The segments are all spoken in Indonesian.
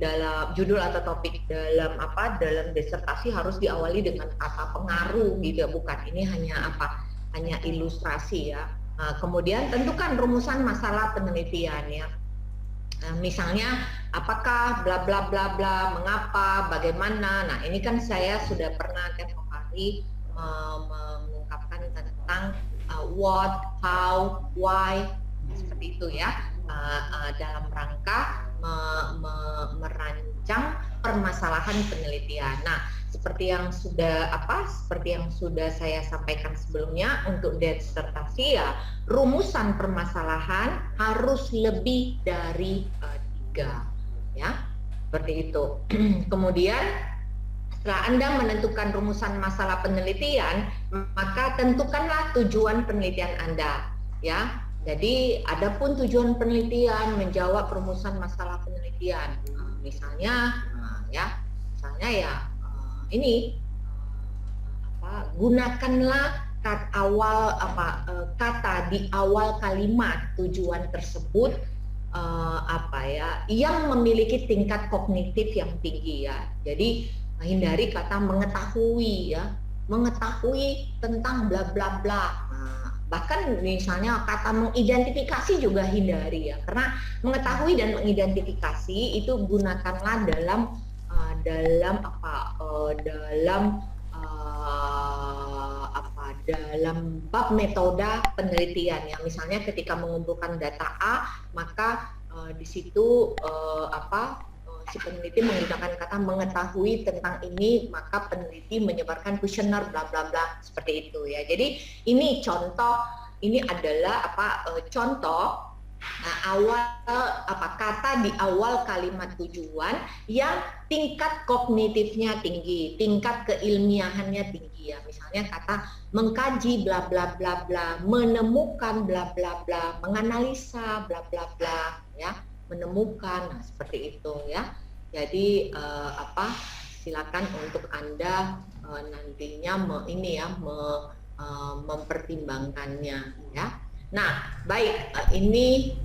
dalam judul atau topik dalam dalam disertasi harus diawali dengan kata pengaruh gitu ya, bukan, ini hanya ilustrasi ya. Kemudian tentukan rumusan masalah penelitian ya. Misalnya apakah bla bla bla bla, mengapa, bagaimana. Nah, ini kan saya sudah pernah tempo hari mengungkapkan tentang what, how, why, seperti itu ya, dalam rangka merancang permasalahan penelitian. Nah, seperti yang sudah saya sampaikan sebelumnya, untuk disertasi ya rumusan permasalahan harus lebih dari 3 ya, seperti itu. Kemudian setelah Anda menentukan rumusan masalah penelitian, maka tentukanlah tujuan penelitian Anda ya. Jadi adapun tujuan penelitian menjawab rumusan masalah penelitian, misalnya gunakanlah kata di awal kalimat tujuan tersebut yang memiliki tingkat kognitif yang tinggi ya. Jadi hindari kata mengetahui ya, mengetahui tentang bla bla bla. Bahkan misalnya kata mengidentifikasi juga hindari ya, karena mengetahui dan mengidentifikasi itu gunakanlah dalam bab metode penelitian ya. Misalnya ketika mengumpulkan data A, maka di situ si peneliti menggunakan kata mengetahui tentang ini, maka peneliti menyebarkan kuesioner bla bla bla, seperti itu ya. Jadi ini contoh, ini adalah contoh kata di awal kalimat tujuan yang tingkat kognitifnya tinggi, tingkat keilmiahannya tinggi ya. Misalnya kata mengkaji bla bla bla bla, menemukan bla bla bla, menganalisa bla bla bla ya, menemukan, nah seperti itu ya. Jadi silakan untuk Anda nantinya mempertimbangkannya ya. Nah, baik, ini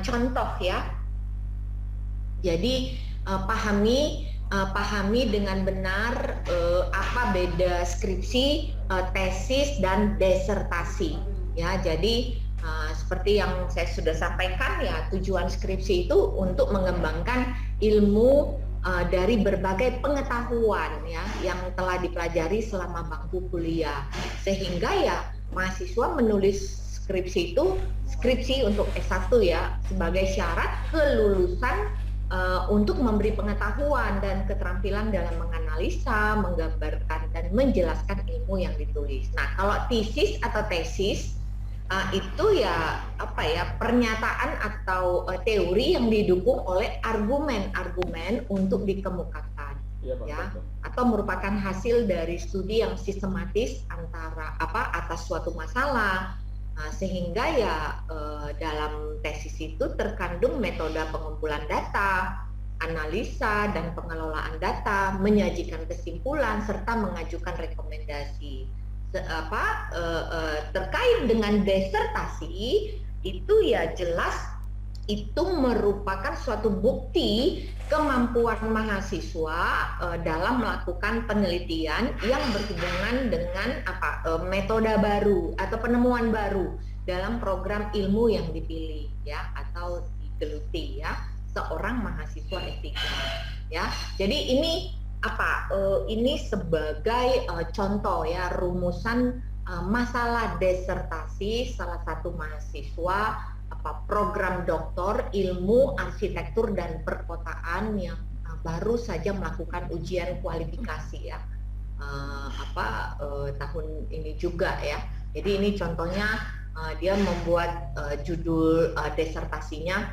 contoh ya. Jadi pahami dengan benar apa beda skripsi, tesis dan disertasi ya. Jadi seperti yang saya sudah sampaikan ya, tujuan skripsi itu untuk mengembangkan ilmu dari berbagai pengetahuan ya yang telah dipelajari selama bangku kuliah, sehingga ya mahasiswa menulis skripsi untuk S1 ya, sebagai syarat kelulusan untuk memberi pengetahuan dan keterampilan dalam menganalisa, menggambarkan dan menjelaskan ilmu yang ditulis. Nah, kalau tesis atau tesis itu ya pernyataan atau teori yang didukung oleh argumen-argumen untuk dikemukakan ya, atau merupakan hasil dari studi yang sistematis atas suatu masalah, sehingga ya dalam tesis itu terkandung metode pengumpulan data, analisa dan pengelolaan data, menyajikan kesimpulan serta mengajukan rekomendasi. Terkait dengan disertasi itu ya jelas itu merupakan suatu bukti kemampuan mahasiswa dalam melakukan penelitian yang berhubungan dengan metode baru atau penemuan baru dalam program ilmu yang dipilih ya, atau digeluti ya seorang mahasiswa S3 ya. Jadi ini sebagai contoh ya rumusan masalah disertasi salah satu mahasiswa program doktor ilmu arsitektur dan perkotaan yang baru saja melakukan ujian kualifikasi ya tahun ini juga ya. Jadi ini contohnya dia membuat judul disertasinya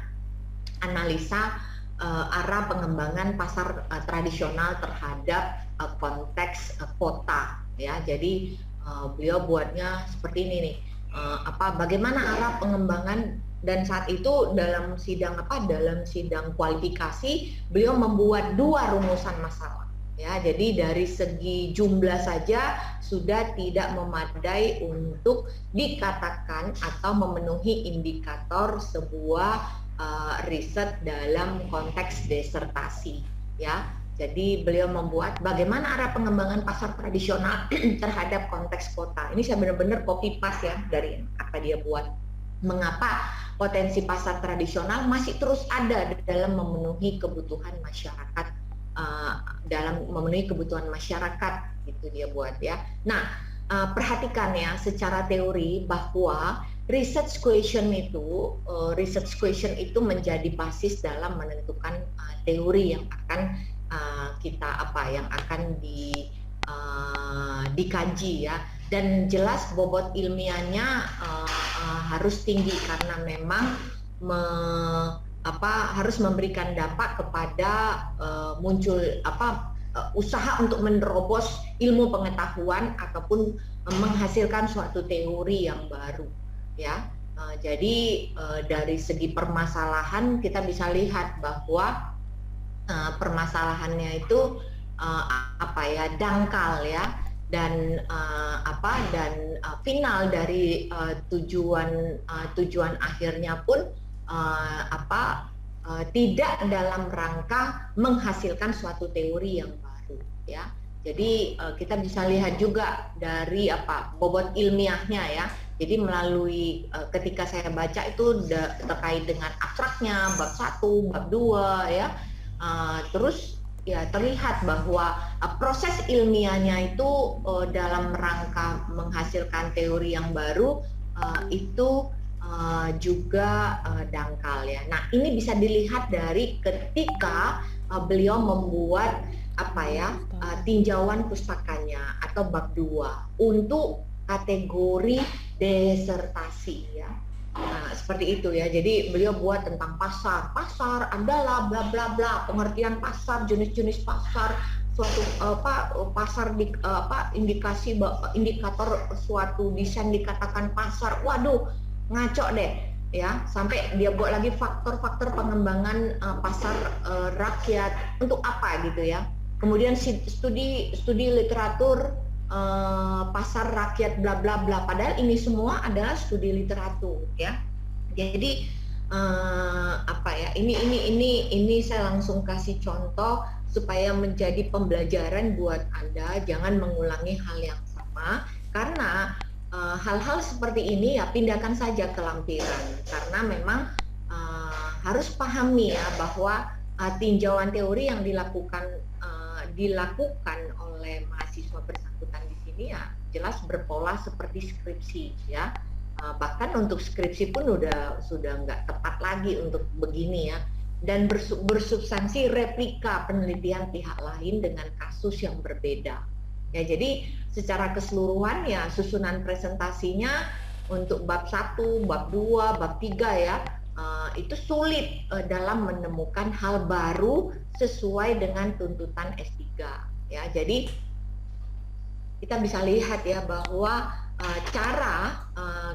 analisa arah pengembangan pasar tradisional terhadap konteks kota ya. Jadi beliau buatnya seperti ini nih, bagaimana arah pengembangan, dan saat itu dalam sidang kualifikasi beliau membuat 2 rumusan masalah ya. Jadi dari segi jumlah saja sudah tidak memadai untuk dikatakan atau memenuhi indikator sebuah riset dalam konteks disertasi ya. Jadi beliau membuat bagaimana arah pengembangan pasar tradisional terhadap konteks kota. Ini saya benar-benar copy paste ya dari apa dia buat. Mengapa potensi pasar tradisional masih terus ada dalam memenuhi kebutuhan masyarakat, dalam memenuhi kebutuhan masyarakat gitu dia buat ya. Nah, perhatikan ya secara teori bahwa research question itu menjadi basis dalam menentukan teori yang akan yang akan dikaji ya, dan jelas bobot ilmiahnya harus tinggi karena memang harus memberikan dampak kepada muncul usaha untuk menerobos ilmu pengetahuan ataupun menghasilkan suatu teori yang baru ya. Jadi dari segi permasalahan kita bisa lihat bahwa permasalahannya itu dangkal ya, dan final dari tujuan akhirnya pun tidak dalam rangka menghasilkan suatu teori yang baru ya. Jadi kita bisa lihat juga dari bobot ilmiahnya ya. Jadi melalui ketika saya baca itu terkait dengan abstraknya bab 1, bab 2 ya. Terus ya terlihat bahwa proses ilmiahnya itu dalam rangka menghasilkan teori yang baru itu juga dangkal ya. Nah, ini bisa dilihat dari ketika beliau membuat tinjauan pustakanya atau bab 2 untuk kategori disertasi ya. Nah, seperti itu ya. Jadi beliau buat tentang pasar. Pasar adalah bla bla bla, pengertian pasar, jenis-jenis pasar, suatu pasar indikasi indikator suatu desain dikatakan pasar. Waduh, ngaco deh ya. Sampai dia buat lagi faktor-faktor pengembangan pasar rakyat untuk apa gitu ya. Kemudian studi literatur pasar rakyat bla bla bla, padahal ini semua adalah studi literatur ya. Jadi ini saya langsung kasih contoh supaya menjadi pembelajaran buat Anda, jangan mengulangi hal yang sama, karena hal-hal seperti ini ya pindahkan saja ke lampiran, karena memang harus pahami ya bahwa tinjauan teori yang dilakukan oleh mahasiswa bersangkutan di sini ya jelas berpola seperti skripsi ya. Bahkan untuk skripsi pun sudah nggak tepat lagi untuk begini ya, dan bersubstansi replika penelitian pihak lain dengan kasus yang berbeda ya. Jadi secara keseluruhan ya susunan presentasinya untuk bab 1, bab 2, bab 3 ya itu sulit dalam menemukan hal baru sesuai dengan tuntutan S3 ya. Jadi kita bisa lihat ya bahwa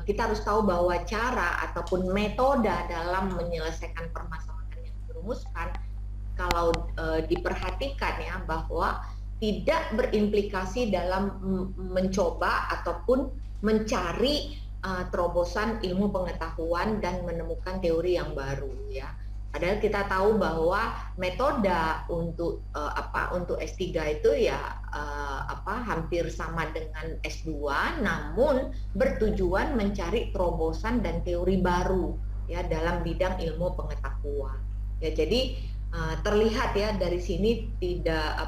kita harus tahu bahwa cara ataupun metode dalam menyelesaikan permasalahan yang dirumuskan kalau diperhatikan ya bahwa tidak berimplikasi dalam mencoba ataupun mencari terobosan ilmu pengetahuan dan menemukan teori yang baru ya. Padahal kita tahu bahwa metode untuk untuk S3 itu ya hampir sama dengan S2, namun bertujuan mencari terobosan dan teori baru ya dalam bidang ilmu pengetahuan. Ya, jadi terlihat ya dari sini tidak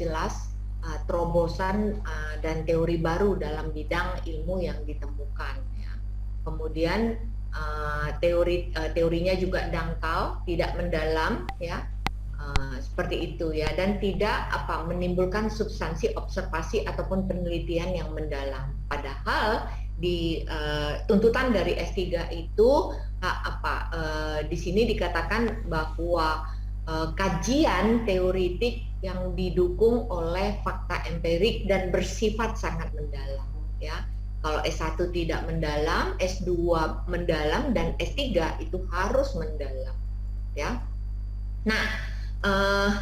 jelas terobosan dan teori baru dalam bidang ilmu yang ditemukan ya. Kemudian teorinya juga dangkal, tidak mendalam ya, seperti itu ya, dan tidak menimbulkan substansi observasi ataupun penelitian yang mendalam. Padahal di tuntutan dari S3 itu di sini dikatakan bahwa kajian teoritik yang didukung oleh fakta empirik dan bersifat sangat mendalam ya. Kalau S1 tidak mendalam, S2 mendalam, dan S3 itu harus mendalam ya. Nah,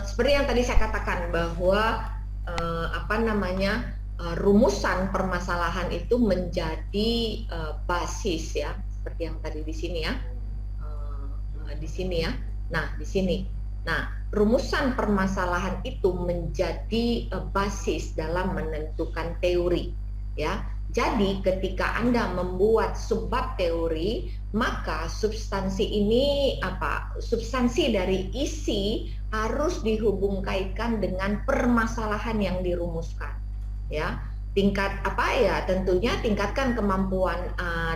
seperti yang tadi saya katakan bahwa rumusan permasalahan itu menjadi basis ya, seperti yang tadi di sini ya. di sini ya. Nah, di sini. Nah, rumusan permasalahan itu menjadi basis dalam menentukan teori, ya. Jadi ketika Anda membuat subbab teori, maka substansi ini substansi dari isi harus dihubung kaitkan dengan permasalahan yang dirumuskan, ya. Tentunya tingkatkan kemampuan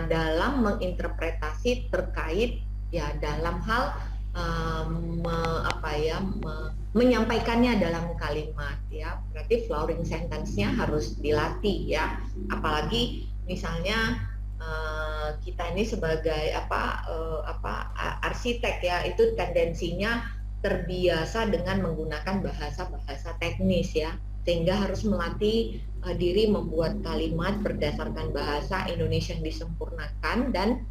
dalam menginterpretasi terkait ya dalam hal menyampaikannya dalam kalimat, ya. Berarti flowering sentence-nya harus dilatih, ya. Apalagi misalnya kita ini sebagai arsitek, ya, itu tendensinya terbiasa dengan menggunakan bahasa-bahasa teknis, ya, sehingga harus melatih diri membuat kalimat berdasarkan bahasa Indonesia yang disempurnakan dan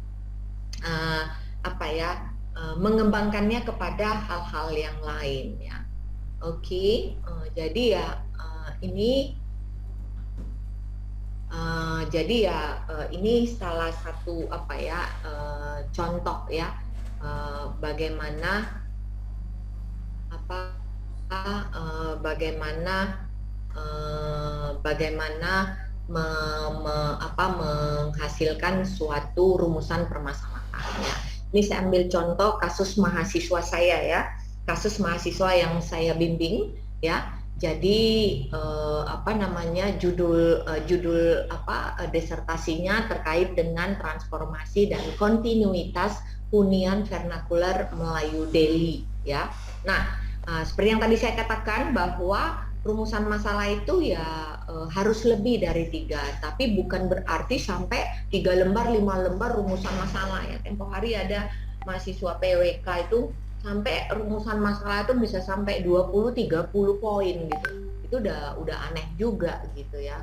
mengembangkannya kepada hal-hal yang lain, ya. Oke, jadi ya ini salah satu contoh, ya, bagaimana menghasilkan suatu rumusan permasalahan, ya. Ini saya ambil contoh kasus mahasiswa saya, ya, kasus mahasiswa yang saya bimbing, ya. Jadi judul disertasinya terkait dengan transformasi dan kontinuitas hunian vernakular Melayu Delhi, ya. Nah, seperti yang tadi saya katakan bahwa rumusan masalah itu ya harus lebih dari 3, tapi bukan berarti sampai 3 lembar, 5 lembar rumusan masalah, ya. Tempo hari ada mahasiswa PWK itu sampai rumusan masalah itu bisa sampai 20-30 poin gitu. Itu udah aneh juga gitu, ya.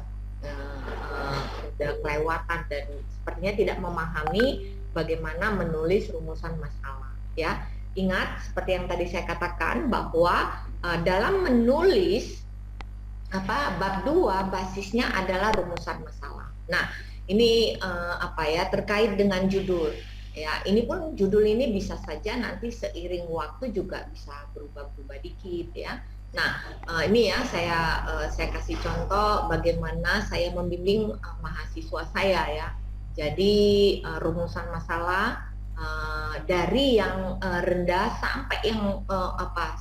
Udah kelewatan dan sepertinya tidak memahami bagaimana menulis rumusan masalah, ya. Ingat seperti yang tadi saya katakan bahwa dalam menulis bab 2 basisnya adalah rumusan masalah. Nah, ini terkait dengan judul. Ya, ini pun judul ini bisa saja nanti seiring waktu juga bisa berubah-ubah dikit, ya. Nah, ini ya saya kasih contoh bagaimana saya membimbing mahasiswa saya, ya. Jadi rumusan masalah dari yang rendah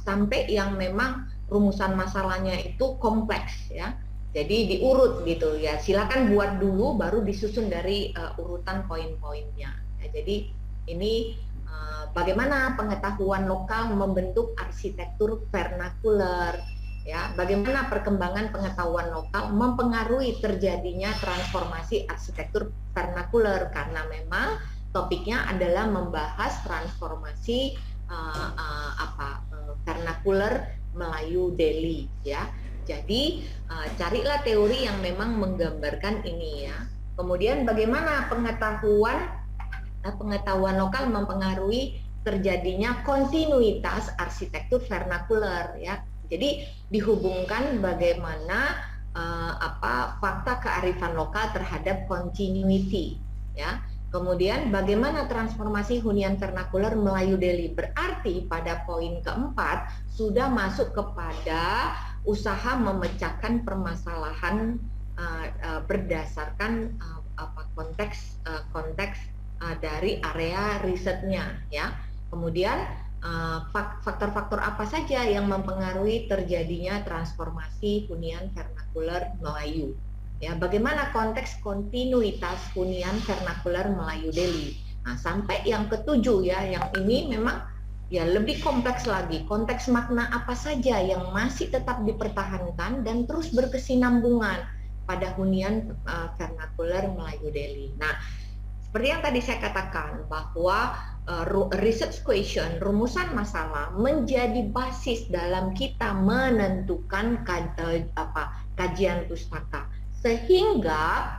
sampai yang memang rumusan masalahnya itu kompleks, ya. Jadi diurut gitu, ya. Silakan buat dulu baru disusun dari urutan poin-poinnya. Ya, jadi ini bagaimana pengetahuan lokal membentuk arsitektur vernakular, ya. Bagaimana perkembangan pengetahuan lokal mempengaruhi terjadinya transformasi arsitektur vernakular, karena memang topiknya adalah membahas transformasi vernakular Melayu Delhi, ya. Jadi carilah teori yang memang menggambarkan ini, ya. Kemudian bagaimana pengetahuan lokal mempengaruhi terjadinya kontinuitas arsitektur vernakular, ya. Jadi dihubungkan bagaimana fakta kearifan lokal terhadap continuity, ya. Kemudian bagaimana transformasi hunian vernakular Melayu Delhi, berarti pada poin keempat sudah masuk kepada usaha memecahkan permasalahan berdasarkan konteks dari area risetnya, ya. Kemudian faktor-faktor apa saja yang mempengaruhi terjadinya transformasi hunian vernakular Melayu, ya. Bagaimana konteks kontinuitas hunian vernakular Melayu Delhi. Nah, sampai yang ketujuh, ya, yang ini memang ya lebih kompleks lagi. Konteks makna apa saja yang masih tetap dipertahankan dan terus berkesinambungan pada hunian vernakular Melayu Delhi. Nah, seperti yang tadi saya katakan bahwa research question, rumusan masalah menjadi basis dalam kita menentukan kajian pustaka. Sehingga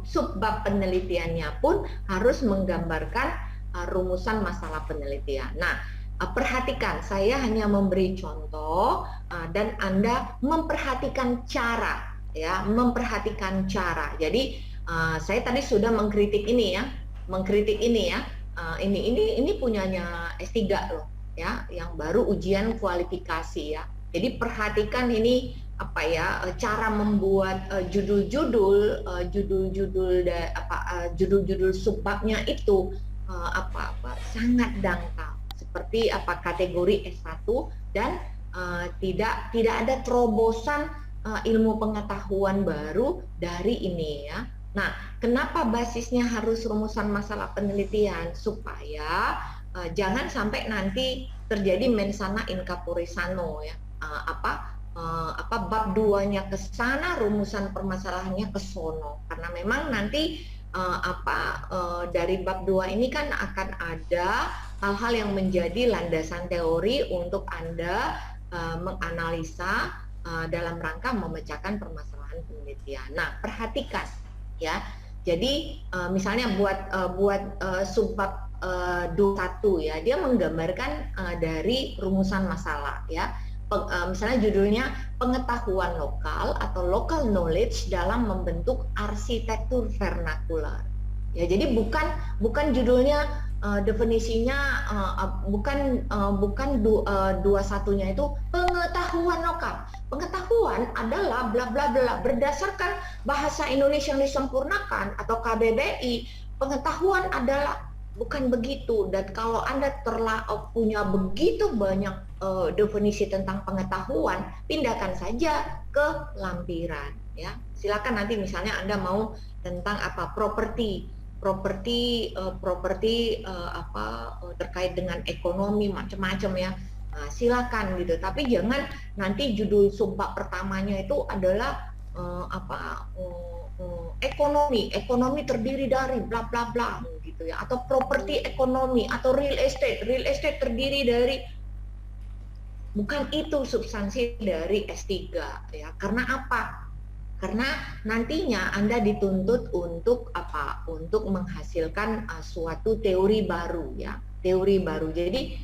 subbab penelitiannya pun harus menggambarkan rumusan masalah penelitian. Nah, perhatikan, saya hanya memberi contoh dan Anda memperhatikan cara, ya, memperhatikan cara. Jadi saya tadi sudah mengkritik ini, ya, ini punyanya S3 loh ya, yang baru ujian kualifikasi ya. Jadi perhatikan ini apa ya, cara membuat judul-judul subbabnya itu sangat dangkal, seperti kategori S1 dan tidak ada terobosan ilmu pengetahuan baru dari ini ya. Nah, kenapa basisnya harus rumusan masalah penelitian? Supaya jangan sampai nanti terjadi mens sana in corpore sano ya. Bab 2-nya ke sana, rumusan permasalahannya ke sono. Karena memang nanti dari bab 2 ini kan akan ada hal-hal yang menjadi landasan teori untuk Anda menganalisa dalam rangka memecahkan permasalahan penelitian. Nah, perhatikan ya. Jadi misalnya buat subbab 21 ya, dia menggambarkan dari rumusan masalah ya. Misalnya judulnya pengetahuan lokal atau local knowledge dalam membentuk arsitektur vernakular. Ya, jadi bukan judulnya definisinya bukan 21-nya itu pengetahuan lokal. Pengetahuan adalah bla bla bla berdasarkan bahasa Indonesia yang disempurnakan atau KBBI. Pengetahuan adalah bukan begitu, dan kalau Anda punya begitu banyak definisi tentang pengetahuan, pindahkan saja ke lampiran ya. Silakan nanti misalnya Anda mau tentang properti terkait dengan ekonomi macam-macam ya. Nah, silakan gitu, tapi jangan nanti judul subbab pertamanya itu adalah ekonomi terdiri dari bla bla bla gitu ya, atau properti ekonomi atau real estate terdiri dari. Bukan itu substansi dari S3 ya. Karena apa? Karena nantinya Anda dituntut untuk untuk menghasilkan suatu teori baru ya, teori baru. Jadi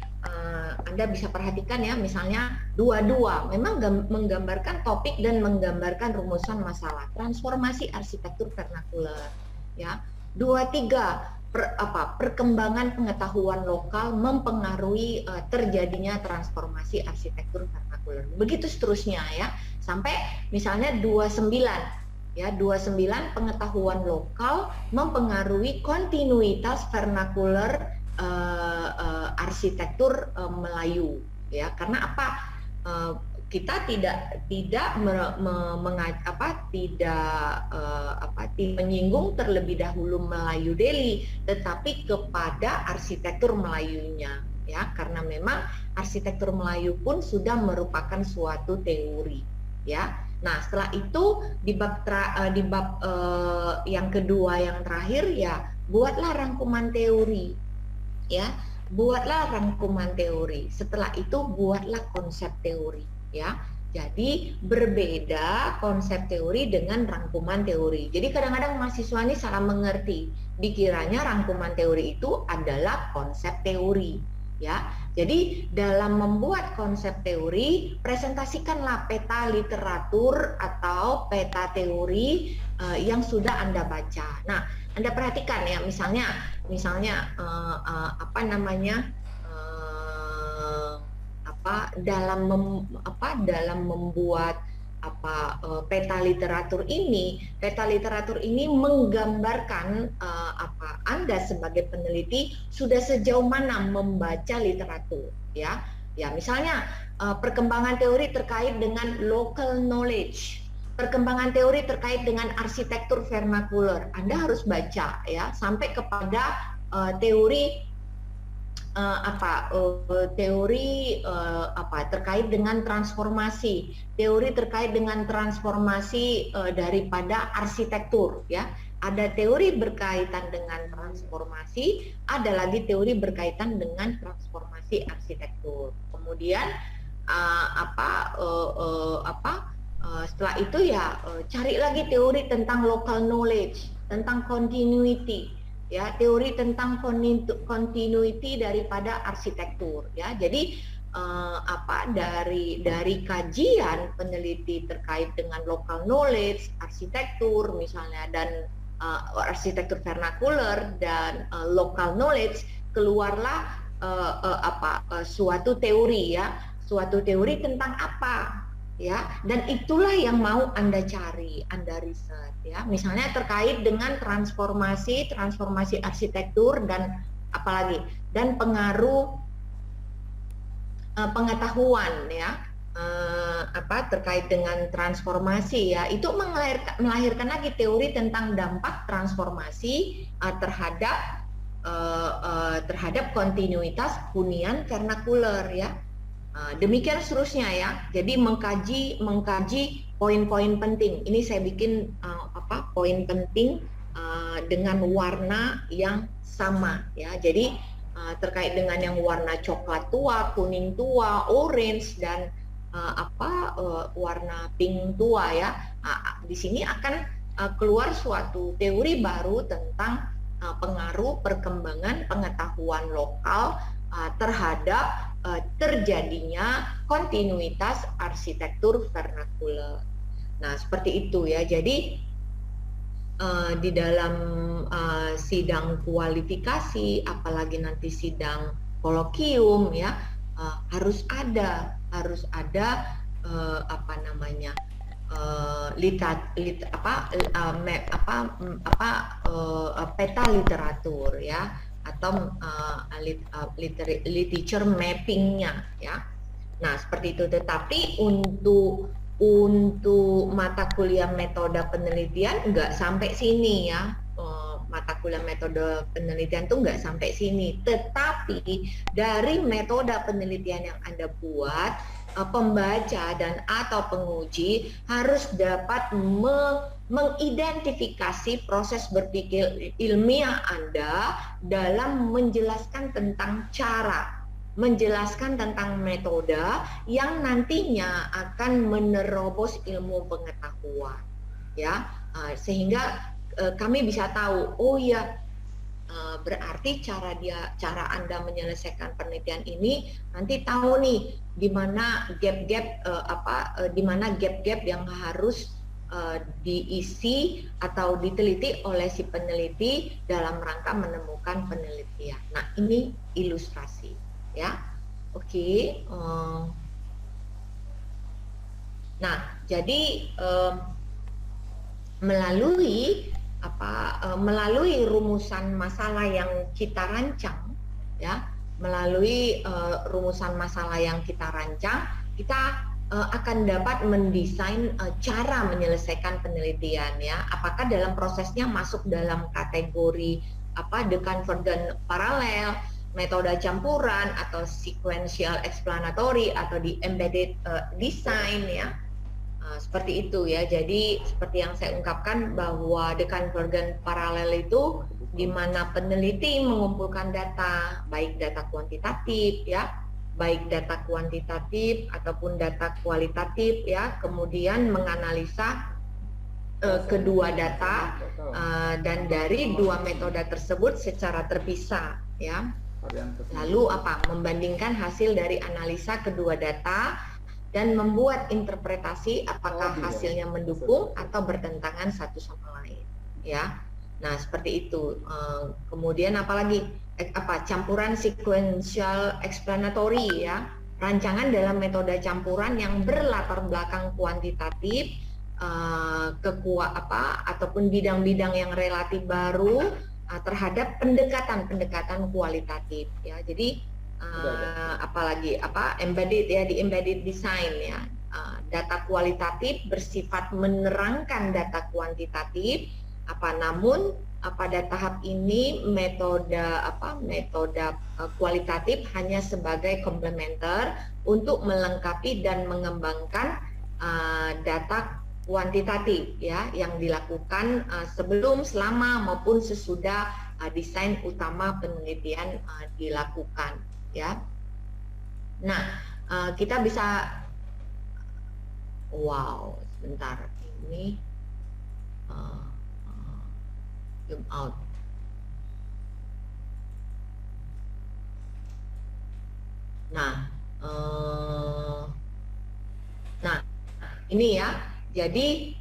Anda bisa perhatikan ya, misalnya 22 memang menggambarkan topik dan menggambarkan rumusan masalah transformasi arsitektur vernakular ya. 23 perkembangan pengetahuan lokal mempengaruhi terjadinya transformasi arsitektur vernakular. Begitu seterusnya ya, sampai misalnya 29 ya, 29 pengetahuan lokal mempengaruhi kontinuitas vernakular arsitektur Melayu ya. Karena apa? Kita tidak menyinggung terlebih dahulu Melayu Delhi, tetapi kepada arsitektur Melayunya ya, karena memang arsitektur Melayu pun sudah merupakan suatu teori ya. Nah, setelah itu di bab yang kedua yang terakhir ya, buatlah rangkuman teori ya, buatlah rangkuman teori. Setelah itu buatlah konsep teori ya. Jadi berbeda konsep teori dengan rangkuman teori. Jadi kadang-kadang mahasiswa ini salah mengerti, dikiranya rangkuman teori itu adalah konsep teori ya. Jadi dalam membuat konsep teori, presentasikanlah peta literatur atau peta teori yang sudah Anda baca. Nah, Anda perhatikan ya, misalnya dalam membuat peta literatur ini menggambarkan Anda sebagai peneliti sudah sejauh mana membaca literatur ya. Ya, misalnya perkembangan teori terkait dengan local knowledge, perkembangan teori terkait dengan arsitektur vernakular, Anda harus baca ya sampai kepada teori terkait dengan transformasi, teori terkait dengan transformasi daripada arsitektur ya. Ada teori berkaitan dengan transformasi, ada lagi teori berkaitan dengan transformasi arsitektur. Kemudian setelah itu ya cari lagi teori tentang local knowledge, tentang continuity ya, teori tentang continuity daripada arsitektur ya. Jadi dari kajian peneliti terkait dengan local knowledge, arsitektur misalnya, dan arsitektur vernakular dan local knowledge, keluarlah suatu teori ya, suatu teori tentang apa ya, dan itulah yang mau Anda cari, Anda riset ya. Misalnya terkait dengan transformasi arsitektur dan apalagi dan pengaruh pengetahuan ya, terkait dengan transformasi ya, itu melahirkan lagi teori tentang dampak transformasi terhadap kontinuitas hunian vernakuler ya. Demikian seterusnya ya. Jadi mengkaji poin-poin penting. Ini saya bikin poin penting dengan warna yang sama ya. Jadi terkait dengan yang warna coklat tua, kuning tua, orange dan warna pink tua ya. Di sini akan keluar suatu teori baru tentang pengaruh perkembangan pengetahuan lokal terhadap terjadinya kontinuitas arsitektur vernakuler. Nah, seperti itu ya. Jadi di dalam sidang kualifikasi, apalagi nanti sidang kolokium ya, harus ada peta literatur ya, atau literature mappingnya ya. Nah, seperti itu. Tetapi untuk mata kuliah metode penelitian nggak sampai sini ya. Mata kuliah metode penelitian tuh nggak sampai sini. Tetapi dari metode penelitian yang Anda buat, pembaca dan atau penguji harus dapat mengidentifikasi proses berpikir ilmiah Anda dalam menjelaskan tentang cara, menjelaskan tentang metode yang nantinya akan menerobos ilmu pengetahuan ya, sehingga kami bisa tahu, oh ya, berarti cara Anda menyelesaikan penelitian ini nanti tahu nih di mana gap-gap yang harus diisi atau diteliti oleh si peneliti dalam rangka menemukan penelitian. Nah, ini ilustrasi ya. Oke. Nah, jadi melalui rumusan masalah yang kita rancang ya, kita akan dapat mendesain cara menyelesaikan penelitian ya. Apakah dalam prosesnya masuk dalam kategori the convergent parallel, metode campuran, atau sequential explanatory, atau di embedded design ya. Seperti itu ya. Jadi seperti yang saya ungkapkan bahwa the convergent parallel itu di mana peneliti mengumpulkan data, baik data kuantitatif ya, baik data kuantitatif ataupun data kualitatif ya, kemudian menganalisa kedua data dan dari dua metode tersebut secara terpisah ya. Lalu membandingkan hasil dari analisa kedua data dan membuat interpretasi apakah hasilnya mendukung atau bertentangan satu sama lain ya. Nah, seperti itu. Kemudian apalagi campuran sequential explanatory ya, rancangan dalam metode campuran yang berlatar belakang kuantitatif ataupun bidang-bidang yang relatif baru terhadap pendekatan kualitatif ya. Jadi embedded ya, di embedded design ya, data kualitatif bersifat menerangkan data kuantitatif namun pada tahap ini metode kualitatif hanya sebagai komplementer untuk melengkapi dan mengembangkan data kuantitatif ya, yang dilakukan sebelum, selama maupun sesudah desain utama penelitian dilakukan ya. Nah, kita bisa sebentar ini zoom out. Nah, ini ya. Jadi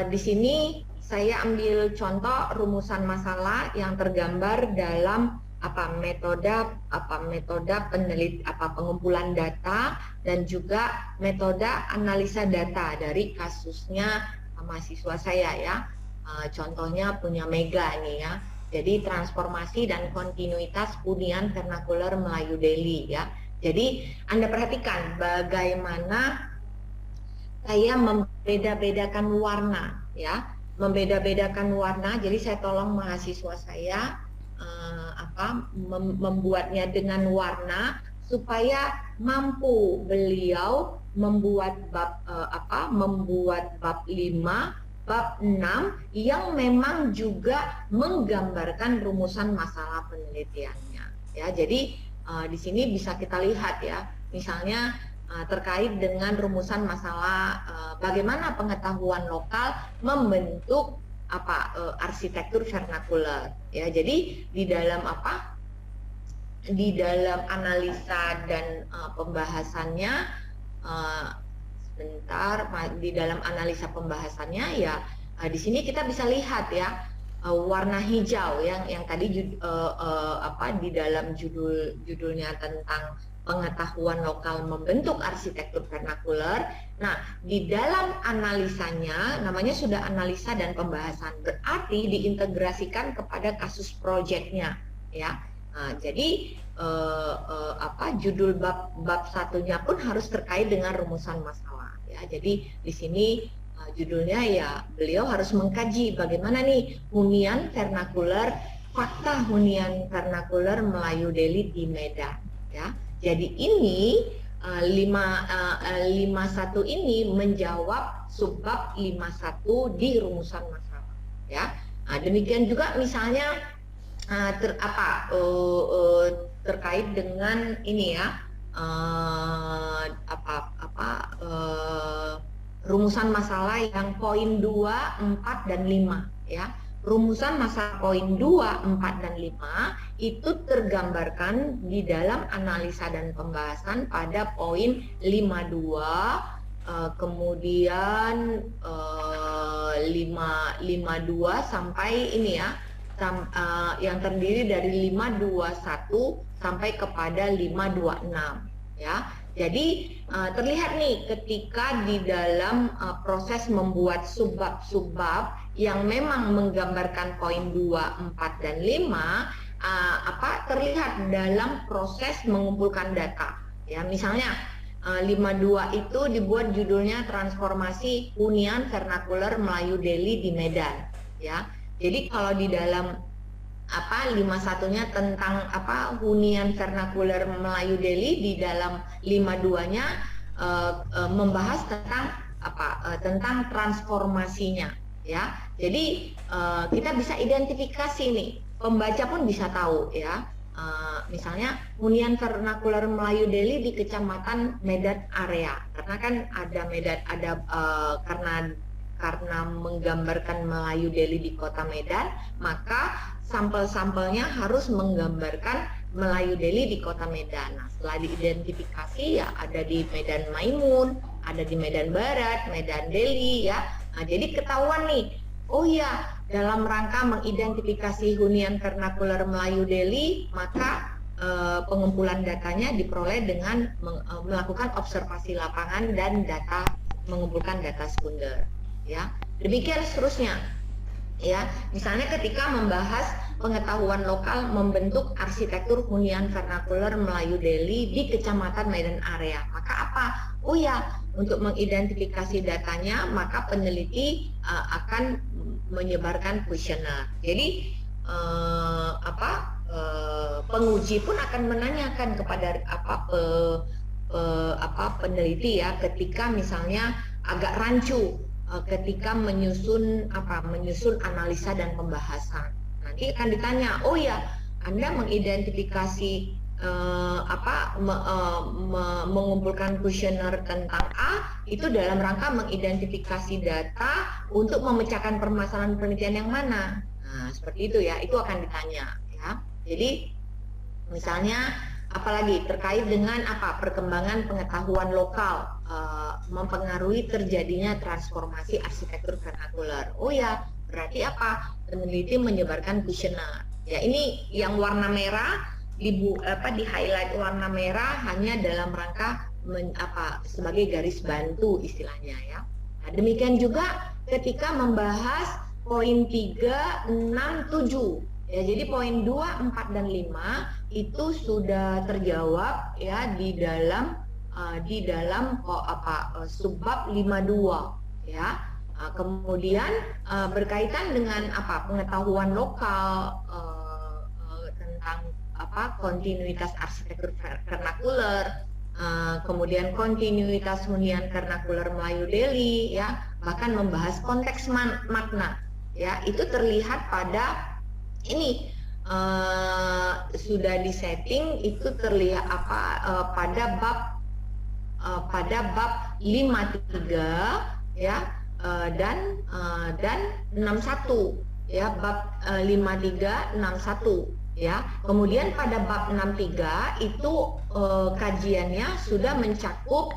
di sini saya ambil contoh rumusan masalah yang tergambar dalam metode pengumpulan data dan juga metode analisa data dari kasusnya mahasiswa saya ya. Contohnya punya Mega ini ya. Jadi transformasi dan kontinuitas hunian vernakular Melayu Delhi ya. Jadi Anda perhatikan bagaimana saya membeda-bedakan warna ya, membeda-bedakan warna. Jadi saya tolong mahasiswa saya membuatnya dengan warna supaya mampu beliau membuat bab 5, bab 6 yang memang juga menggambarkan rumusan masalah penelitiannya ya. Jadi di sini bisa kita lihat ya, misalnya terkait dengan rumusan masalah bagaimana pengetahuan lokal membentuk arsitektur vernakular ya. Jadi di dalam analisa dan pembahasannya di dalam analisa pembahasannya ya, di sini kita bisa lihat ya, warna hijau yang tadi di dalam judulnya tentang pengetahuan lokal membentuk arsitektur vernakular. Nah, di dalam analisanya namanya sudah analisa dan pembahasan, berarti diintegrasikan kepada kasus proyeknya ya. Nah, jadi judul bab satunya pun harus terkait dengan rumusan masalah ya. Jadi di sini judulnya ya, beliau harus mengkaji bagaimana nih hunian vernakular, fakta hunian vernakular Melayu Delhi di Medan ya. Jadi ini 51 ini menjawab subbab 51 di rumusan masalah ya. Nah, demikian juga misalnya terkait dengan ini ya, rumusan masalah yang poin 2, 4 dan 5 ya. Rumusan masalah poin 2, 4 dan 5 itu tergambarkan di dalam analisa dan pembahasan pada poin 52, kemudian 52 sampai ini ya, yang terdiri dari 521 sampai kepada 526 ya. Jadi terlihat nih ketika di dalam proses membuat subbab-subbab yang memang menggambarkan poin 2, 4 dan 5 terlihat dalam proses mengumpulkan data ya. Misalnya 52 itu dibuat judulnya transformasi hunian vernakular Melayu Delhi di Medan ya. Jadi kalau di dalam 51-nya tentang hunian vernakular Melayu Delhi, di dalam 52-nya membahas tentang transformasinya ya. Jadi kita bisa identifikasi nih, pembaca pun bisa tahu ya. Misalnya hunian vernakular Melayu Delhi di Kecamatan Medan area, karena kan ada Medan, karena menggambarkan Melayu Delhi di kota Medan, maka sampel-sampelnya harus menggambarkan Melayu Delhi di kota Medan. Nah, setelah diidentifikasi ya ada di Medan Maimun, ada di Medan Barat, Medan Delhi ya. Nah, jadi ketahuan nih, oh ya, dalam rangka mengidentifikasi hunian vernakular Melayu Delhi, maka pengumpulan datanya diperoleh dengan melakukan observasi lapangan dan mengumpulkan data sekunder ya. Demikian seterusnya ya. Misalnya ketika membahas pengetahuan lokal membentuk arsitektur hunian vernakular Melayu Delhi di Kecamatan Medan area, maka apa? Oh ya, untuk mengidentifikasi datanya maka peneliti akan menyebarkan kuesioner. Jadi penguji pun akan menanyakan kepada peneliti ya, ketika misalnya agak rancu ketika menyusun analisa dan pembahasan. Nanti akan ditanya, oh ya, Anda mengidentifikasi mengumpulkan kuesioner tentang A itu dalam rangka mengidentifikasi data untuk memecahkan permasalahan penelitian yang mana. Nah, seperti itu ya, itu akan ditanya ya. Jadi misalnya apalagi terkait dengan perkembangan pengetahuan lokal mempengaruhi terjadinya transformasi arsitektur vernakular. Oh ya, Berarti apa? Peneliti menyebarkan kuesioner. Ya, ini yang warna merah di highlight warna merah hanya dalam rangka sebagai garis bantu istilahnya ya. Nah, demikian juga ketika membahas poin 3, 6, 7. Ya, jadi poin 2, 4 dan 5 itu sudah terjawab ya di dalam subbab 52 ya. Kemudian berkaitan dengan pengetahuan lokal tentang kontinuitas arsitektur vernakuler, kemudian kontinuitas hunian vernakuler Melayu Delhi ya, bahkan membahas konteks makna ya, itu terlihat pada ini sudah disetting, itu terlihat pada bab 53 ya, dan 61 ya, bab 53 61 ya. Kemudian pada bab 63 itu kajiannya sudah mencakup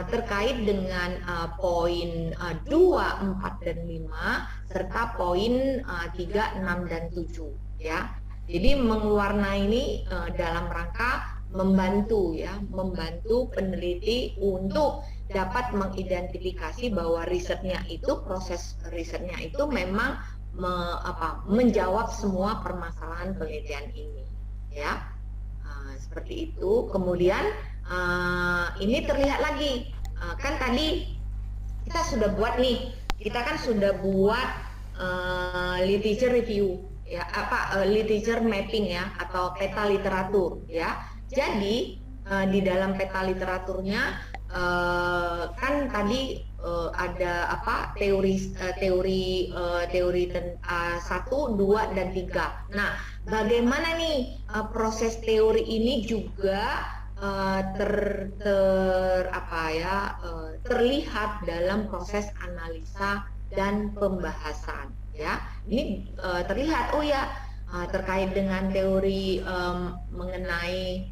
terkait dengan poin 2, 4 dan 5 serta poin 3, 6 dan 7 ya. Jadi mewarnai ini dalam rangka membantu peneliti untuk dapat mengidentifikasi bahwa proses risetnya itu memang menjawab semua permasalahan penelitian ini ya. Seperti itu. Kemudian ini terlihat lagi kan tadi kita sudah buat literature review ya, literature mapping ya, atau peta literatur ya. Jadi di dalam peta literaturnya kan tadi ada teori 1, 2 dan 3. Nah, bagaimana nih proses teori ini juga terlihat dalam proses analisa dan pembahasan ya. Ini terlihat terkait dengan teori mengenai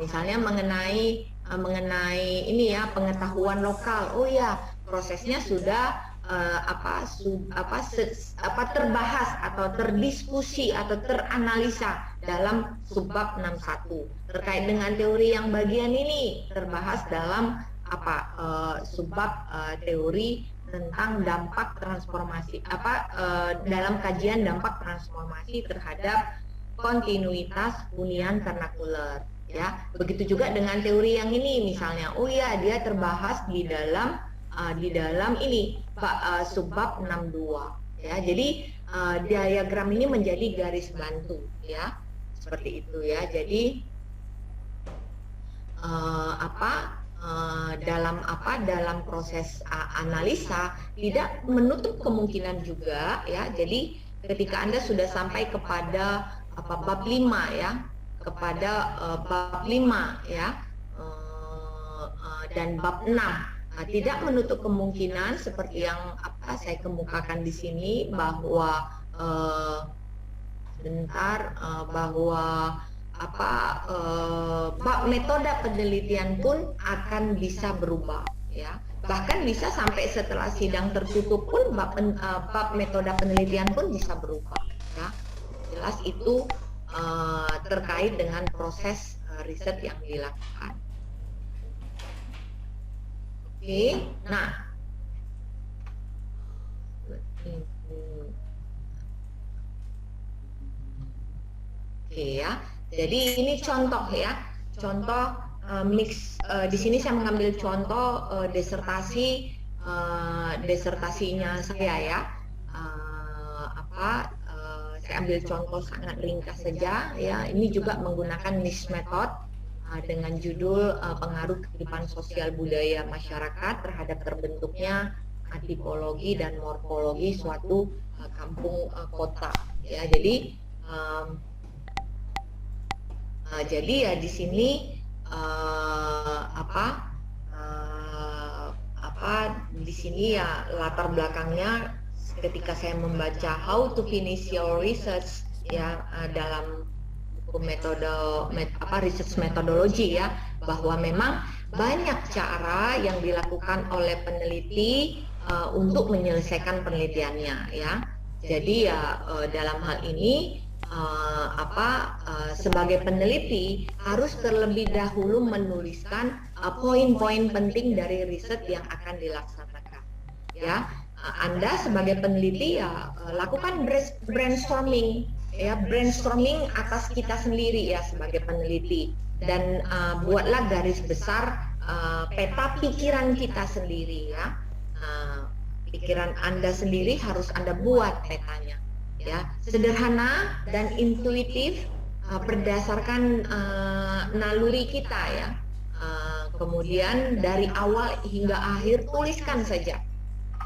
misalnya mengenai ini ya, pengetahuan lokal. Prosesnya sudah terbahas atau terdiskusi atau teranalisa dalam subbab 61. Terkait dengan teori yang bagian ini terbahas dalam subbab teori tentang dampak transformasi dalam kajian dampak transformasi terhadap kontinuitas hunian vernakuler ya. Begitu juga dengan teori yang ini misalnya, dia terbahas di dalam ini subbab 62 ya. Jadi diagram ini menjadi garis bantu ya, seperti itu ya. Jadi dalam proses analisa tidak menutup kemungkinan juga ya. Jadi ketika Anda sudah sampai kepada bab 5 ya, bab 5 ya, dan bab 6, tidak menutup kemungkinan seperti yang saya kemukakan di sini bahwa metode penelitian pun akan bisa berubah ya. Bahkan bisa sampai setelah sidang tertutup pun bab metode penelitian pun bisa berubah ya. Jelas itu terkait dengan proses riset yang dilakukan. Oke, nah ya. Jadi ini contoh ya, mix. Di sini saya mengambil contoh desertasinya saya ya. Saya ambil contoh sangat ringkas saja ya. Ini juga menggunakan NIST method dengan judul pengaruh kehidupan sosial budaya masyarakat terhadap terbentuknya tipologi dan morfologi suatu kampung kota ya. Jadi ya di sini di sini ya latar belakangnya ketika saya membaca How to Finish Your Research ya, dalam buku research methodology ya, bahwa memang banyak cara yang dilakukan oleh peneliti untuk menyelesaikan penelitiannya ya. Jadi ya dalam hal ini sebagai peneliti harus terlebih dahulu menuliskan poin-poin penting dari riset yang akan dilaksanakan ya. Anda sebagai peneliti ya lakukan brainstorming ya, brainstorming atas kita sendiri ya sebagai peneliti, dan buatlah garis besar peta pikiran kita sendiri ya. Pikiran Anda sendiri harus Anda buat petanya ya, sederhana dan intuitif berdasarkan naluri kita ya. Kemudian dari awal hingga akhir tuliskan saja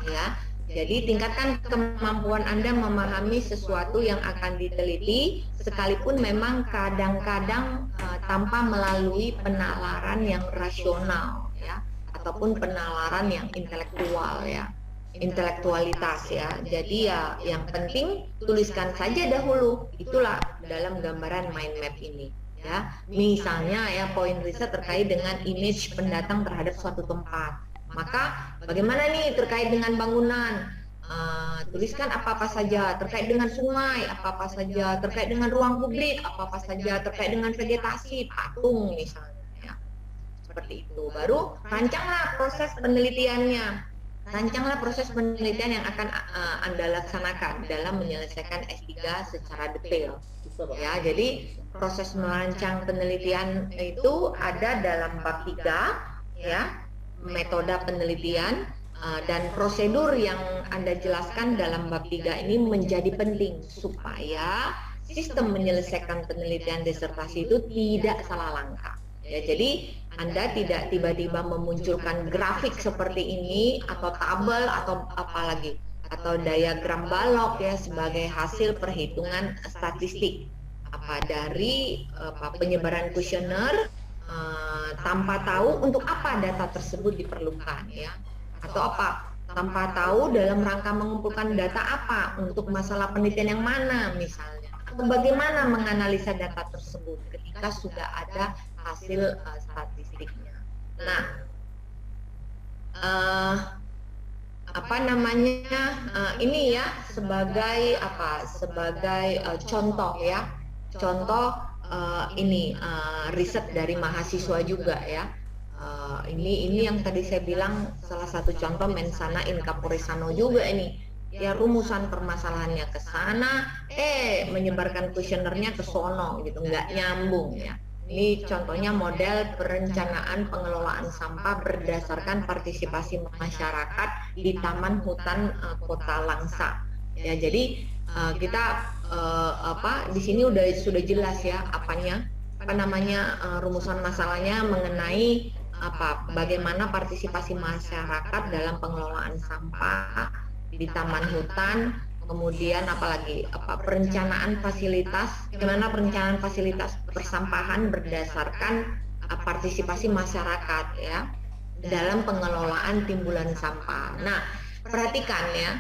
ya. Jadi tingkatkan kemampuan Anda memahami sesuatu yang akan diteliti, sekalipun memang kadang-kadang tanpa melalui penalaran yang rasional ya, ataupun penalaran yang intelektual ya, intelektualitas ya. Jadi ya yang penting tuliskan saja dahulu. Itulah dalam gambaran mind map ini ya. Misalnya ya poin riset terkait dengan image pendatang terhadap suatu tempat. Maka bagaimana nih terkait dengan bangunan? Tuliskan apa-apa saja terkait dengan sungai, apa-apa saja terkait dengan ruang publik, apa-apa saja terkait dengan vegetasi, patung misalnya ya. Seperti itu. Baru rancanglah proses penelitiannya. Rancanglah proses penelitian yang akan Anda laksanakan dalam menyelesaikan S3 secara detail. Ya, jadi proses merancang penelitian itu ada dalam bab 3 ya. Metode penelitian dan prosedur yang Anda jelaskan dalam bab 3 ini menjadi penting supaya sistem menyelesaikan penelitian disertasi itu tidak salah langkah. Ya, jadi Anda tidak tiba-tiba memunculkan grafik seperti ini atau tabel atau apalagi atau diagram balok ya sebagai hasil perhitungan statistik dari penyebaran kuesioner tanpa tahu untuk apa data tersebut diperlukan ya, atau tanpa tahu dalam rangka mengumpulkan data apa untuk masalah penelitian yang mana misalnya, atau bagaimana menganalisa data tersebut ketika sudah ada hasil statistiknya. Nah, ini ya sebagai contoh ya, riset dari mahasiswa juga ya. Ini yang tadi saya bilang salah satu contoh mensana in corpore sano juga ini. Ya rumusan permasalahannya ke sana, menyebarkan kuesionernya ke sono gitu, nggak nyambung ya. Ini contohnya model perencanaan pengelolaan sampah berdasarkan partisipasi masyarakat di Taman Hutan Kota Langsa. Ya, jadi kita di sini sudah jelas ya rumusan masalahnya mengenai bagaimana partisipasi masyarakat dalam pengelolaan sampah di taman hutan, kemudian perencanaan fasilitas, bagaimana perencanaan fasilitas persampahan berdasarkan partisipasi masyarakat ya dalam pengelolaan timbulan sampah. Nah, perhatikan ya.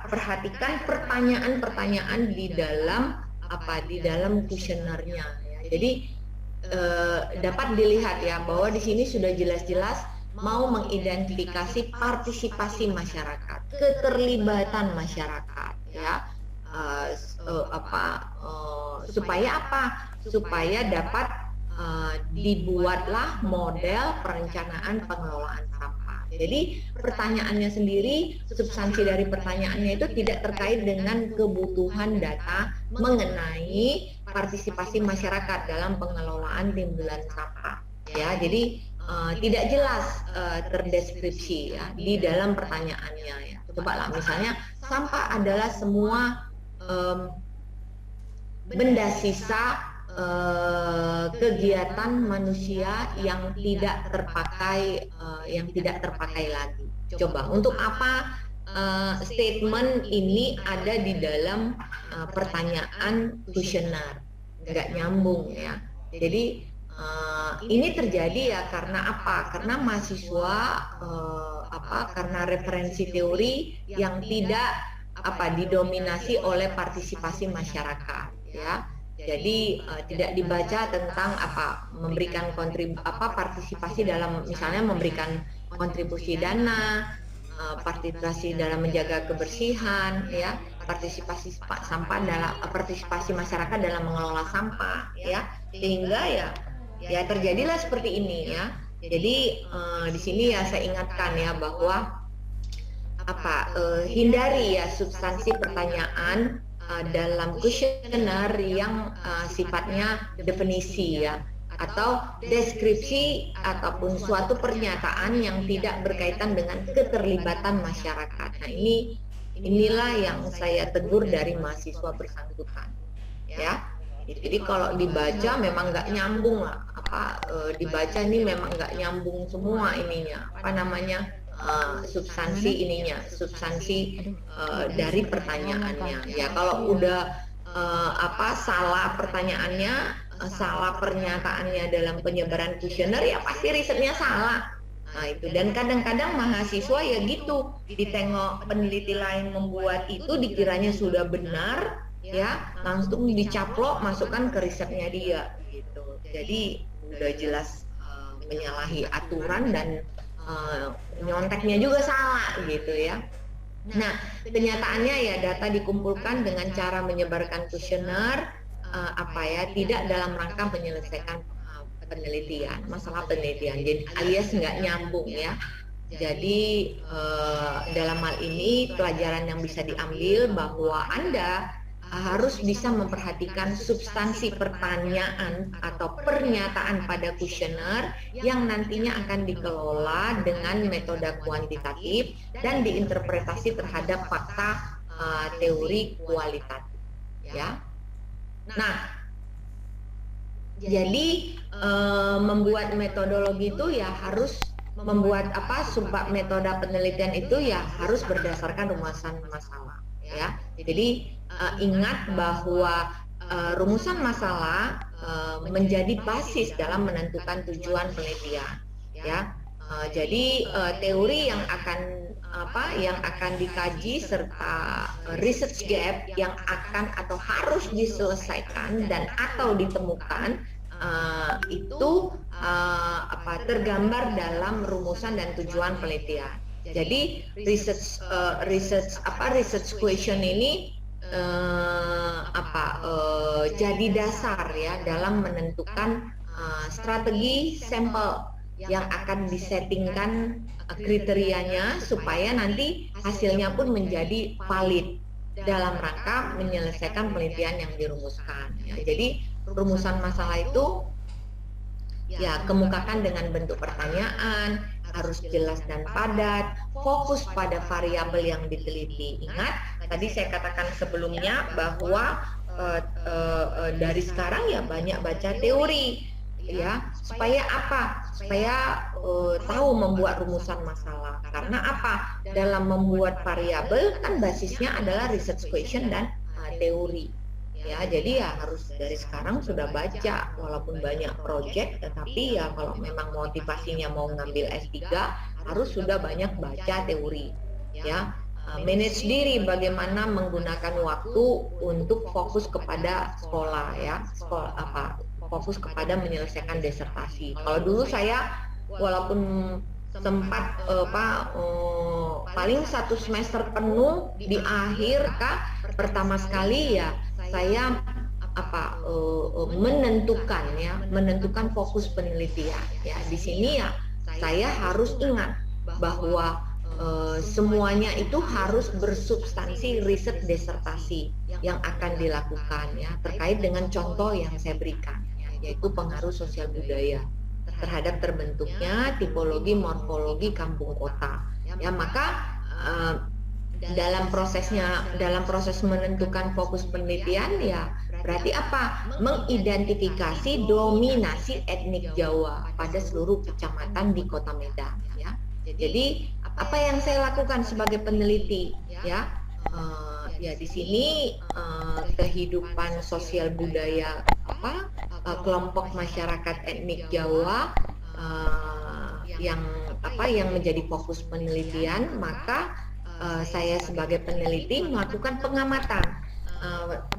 Perhatikan pertanyaan-pertanyaan di dalam kuesionernya ya. Jadi dapat dilihat ya bahwa di sini sudah jelas-jelas mau mengidentifikasi partisipasi masyarakat, keterlibatan masyarakat ya. Supaya dapat dibuatlah model perencanaan pengelolaan sampah. Jadi pertanyaannya sendiri, substansi dari pertanyaannya itu tidak terkait dengan kebutuhan data mengenai partisipasi masyarakat dalam pengelolaan timbulan sampah. Ya, jadi tidak jelas terdeskripsi ya di dalam pertanyaannya ya. Coba lah misalnya sampah adalah semua benda sisa kegiatan manusia yang tidak terpakai lagi. Coba untuk apa statement ini ada di dalam pertanyaan kuesioner? Nggak nyambung ya. Jadi ini terjadi ya karena apa? Karena mahasiswa karena referensi teori yang tidak didominasi oleh partisipasi masyarakat ya. Jadi tidak dibaca tentang memberikan partisipasi dalam misalnya memberikan kontribusi dana, partisipasi dalam menjaga kebersihan, ya, partisipasi masyarakat dalam mengelola sampah, ya, sehingga ya terjadilah seperti ini, ya. Jadi di sini ya saya ingatkan ya bahwa hindari ya substansi pertanyaan dalam kuesioner yang sifatnya definisi ya, atau deskripsi ataupun suatu pernyataan yang tidak berkaitan dengan keterlibatan masyarakat. Nah, inilah yang saya tegur dari mahasiswa bersangkutan, ya. Jadi kalau dibaca memang nggak nyambung lah, dibaca ini memang nggak nyambung semua ininya, substansi dari pertanyaannya. Ya kalau udah salah pertanyaannya, salah pernyataannya dalam penyebaran kuesioner, ya pasti risetnya salah. Nah itu, dan kadang-kadang mahasiswa ya gitu, ditengok peneliti lain membuat itu dikiranya sudah benar, ya langsung dicaplok masukkan ke risetnya dia gitu. Jadi udah jelas menyalahi aturan dan nyonteknya juga salah gitu ya. Nah, kenyataannya ya data dikumpulkan dengan cara menyebarkan kuesioner tidak dalam rangka menyelesaikan masalah penelitian. Jadi alias nggak nyambung ya. Jadi dalam hal ini pelajaran yang bisa diambil bahwa Anda harus bisa memperhatikan substansi pertanyaan atau pernyataan pada kuesioner yang nantinya akan dikelola dengan metode kuantitatif dan diinterpretasi terhadap fakta teori kualitatif, ya. Nah, jadi membuat metodologi itu ya harus membuat subbab metode penelitian itu ya harus berdasarkan rumusan masalah, ya. Jadi ingat bahwa rumusan masalah menjadi basis dalam menentukan tujuan penelitian, ya. Jadi teori yang akan dikaji serta research gap yang akan atau harus diselesaikan dan atau ditemukan itu tergambar dalam rumusan dan tujuan penelitian. Jadi research question ini jadi dasar ya dalam menentukan strategi sampel yang akan disettingkan kriterianya supaya nanti hasilnya pun menjadi valid dalam rangka menyelesaikan penelitian yang dirumuskan. Ya, jadi rumusan masalah itu ya kemukakan dengan bentuk pertanyaan, harus jelas dan padat, fokus pada variabel yang diteliti. Ingat, tadi saya katakan sebelumnya bahwa dari sekarang ya banyak baca teori, ya. Supaya apa? Supaya tahu membuat rumusan masalah. Karena apa? Dalam membuat variabel kan basisnya adalah research question dan teori. Ya, jadi ya harus dari sekarang sudah baca, walaupun banyak project, tetapi ya kalau memang motivasinya mau ngambil S3 harus sudah banyak baca teori, ya. Manage diri bagaimana menggunakan waktu untuk fokus kepada sekolah, ya, fokus kepada menyelesaikan disertasi. Kalau dulu saya walaupun sempat paling 1 semester penuh di akhir pertama sekali ya saya menentukan fokus penelitian, ya. Di sini ya saya harus ingat bahwa semuanya itu harus bersubstansi riset disertasi yang akan dilakukan, ya, terkait dengan contoh yang saya berikan, ya, yaitu pengaruh sosial budaya terhadap terbentuknya tipologi morfologi kampung kota, ya. Maka dalam proses menentukan fokus penelitian ya berarti mengidentifikasi dominasi etnik Jawa pada seluruh kecamatan di Kota Medan, ya. Jadi apa yang saya lakukan sebagai peneliti, ya, ya di sini kehidupan sosial budaya kelompok masyarakat etnik Jawa yang menjadi fokus penelitian, maka saya sebagai peneliti melakukan pengamatan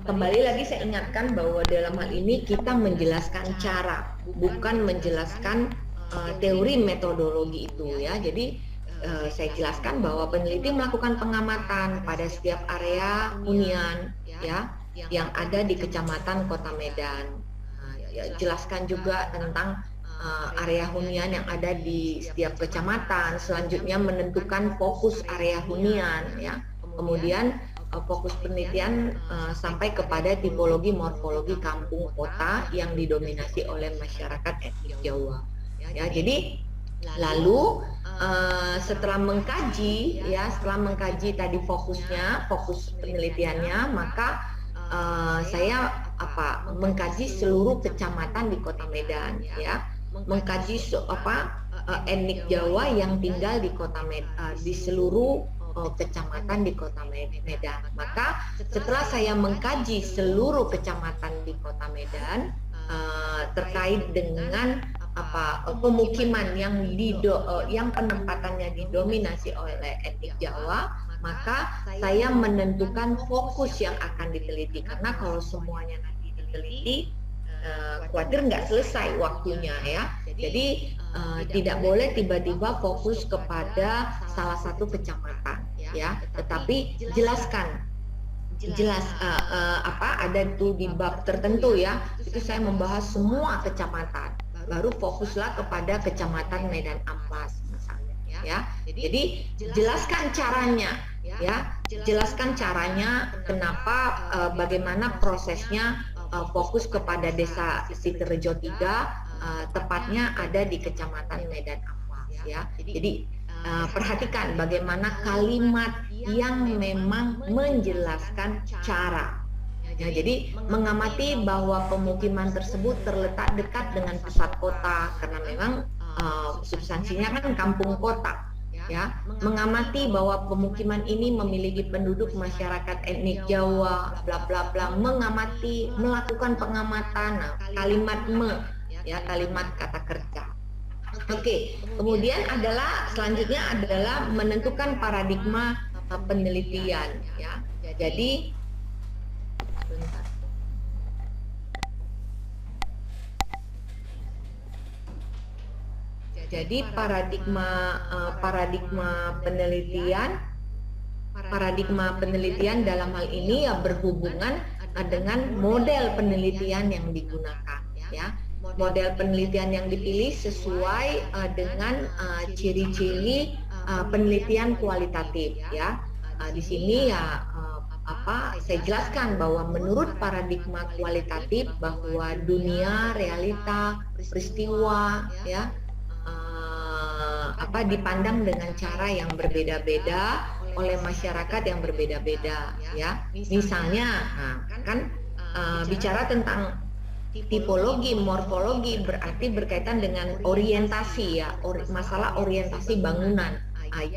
kembali lagi saya ingatkan bahwa dalam hal ini kita menjelaskan cara, bukan menjelaskan teori metodologi itu ya. Jadi saya jelaskan bahwa peneliti melakukan pengamatan pada setiap area hunian ya yang ada di Kecamatan Kota Medan. Jelaskan juga tentang area hunian yang ada di setiap kecamatan. Selanjutnya menentukan fokus area hunian ya. Kemudian fokus penelitian sampai kepada tipologi morfologi kampung kota yang didominasi oleh masyarakat etnis Jawa. Ya, jadi lalu setelah mengkaji tadi fokus penelitiannya, maka saya mengkaji seluruh kecamatan di Kota Medan ya, mengkaji etnik Jawa yang tinggal di Kota Medan, di seluruh kecamatan di Kota Medan. Maka setelah saya mengkaji seluruh kecamatan di Kota Medan terkait dengan pemukiman yang penempatannya didominasi oleh etnik Jawa, maka saya menentukan fokus yang akan diteliti, karena kalau semuanya nanti diteliti khawatir nggak selesai waktunya ya. Jadi tidak boleh tiba-tiba fokus kepada salah satu kecamatan ya, tetapi ada itu di bab tertentu ya, itu saya membahas semua kecamatan, baru fokuslah kepada Kecamatan Medan Amplas misalnya ya. Jadi jelaskan caranya ya, kenapa bagaimana prosesnya fokus kepada Desa Siterejo 3, tepatnya ada di Kecamatan Medan Amplas ya. Jadi perhatikan bagaimana kalimat yang memang menjelaskan cara. Ya, jadi mengamati bahwa pemukiman tersebut terletak dekat dengan pusat kota, karena memang substansinya kan kampung kota. Ya, mengamati bahwa pemukiman ini memiliki penduduk masyarakat etnik Jawa, bla bla bla, mengamati, melakukan pengamatan. Kalimat kalimat kata kerja. Oke, kemudian selanjutnya adalah menentukan paradigma penelitian ya. Jadi paradigma penelitian dalam hal ini ya berhubungan dengan model penelitian yang digunakan ya. Model penelitian yang dipilih sesuai dengan ciri-ciri penelitian kualitatif ya. Di sini ya saya jelaskan bahwa menurut paradigma kualitatif bahwa dunia, realita, peristiwa ya dipandang dengan cara yang berbeda-beda oleh masyarakat yang berbeda-beda ya. Misalnya bicara tentang tipologi, morfologi berarti berkaitan dengan orientasi ya, masalah orientasi bangunan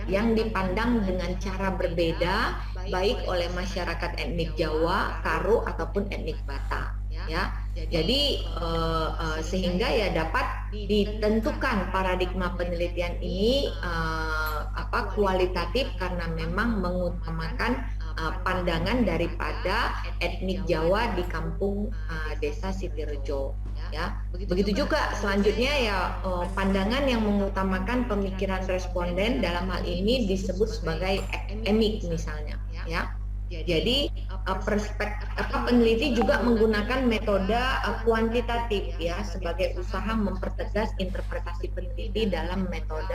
yang dipandang dengan cara berbeda baik oleh masyarakat etnik Jawa, Karo ataupun etnik Batak ya. Jadi sehingga ya dapat ditentukan paradigma penelitian ini kualitatif karena memang mengutamakan pandangan daripada etnik Jawa di kampung Desa Siterejo ya. Begitu juga selanjutnya ya pandangan yang mengutamakan pemikiran responden, dalam hal ini disebut sebagai emik misalnya ya. Jadi peneliti juga menggunakan metode kuantitatif ya sebagai usaha mempertegas interpretasi peneliti dalam metode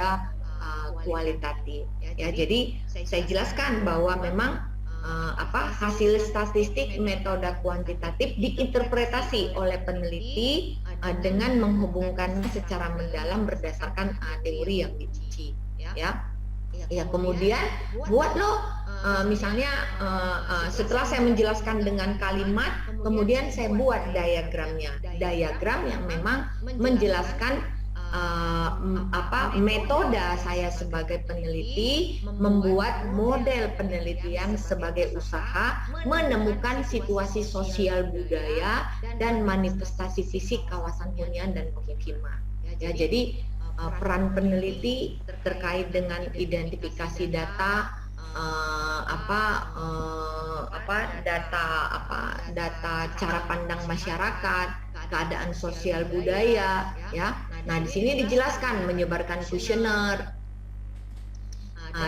kualitatif ya. Jadi saya jelaskan bahwa memang hasil statistik metode kuantitatif diinterpretasi oleh peneliti dengan menghubungkan secara mendalam berdasarkan teori yang diuji ya. Kemudian misalnya setelah saya menjelaskan dengan kalimat, kemudian saya buat diagram yang memang menjelaskan metode saya sebagai peneliti membuat model penelitian sebagai usaha menemukan situasi sosial budaya dan manifestasi fisik kawasan hunian dan pemukiman ya. Jadi peran peneliti terkait dengan identifikasi data, data cara pandang masyarakat, keadaan sosial budaya, ya. Nah, di sini dijelaskan menyebarkan kuesioner,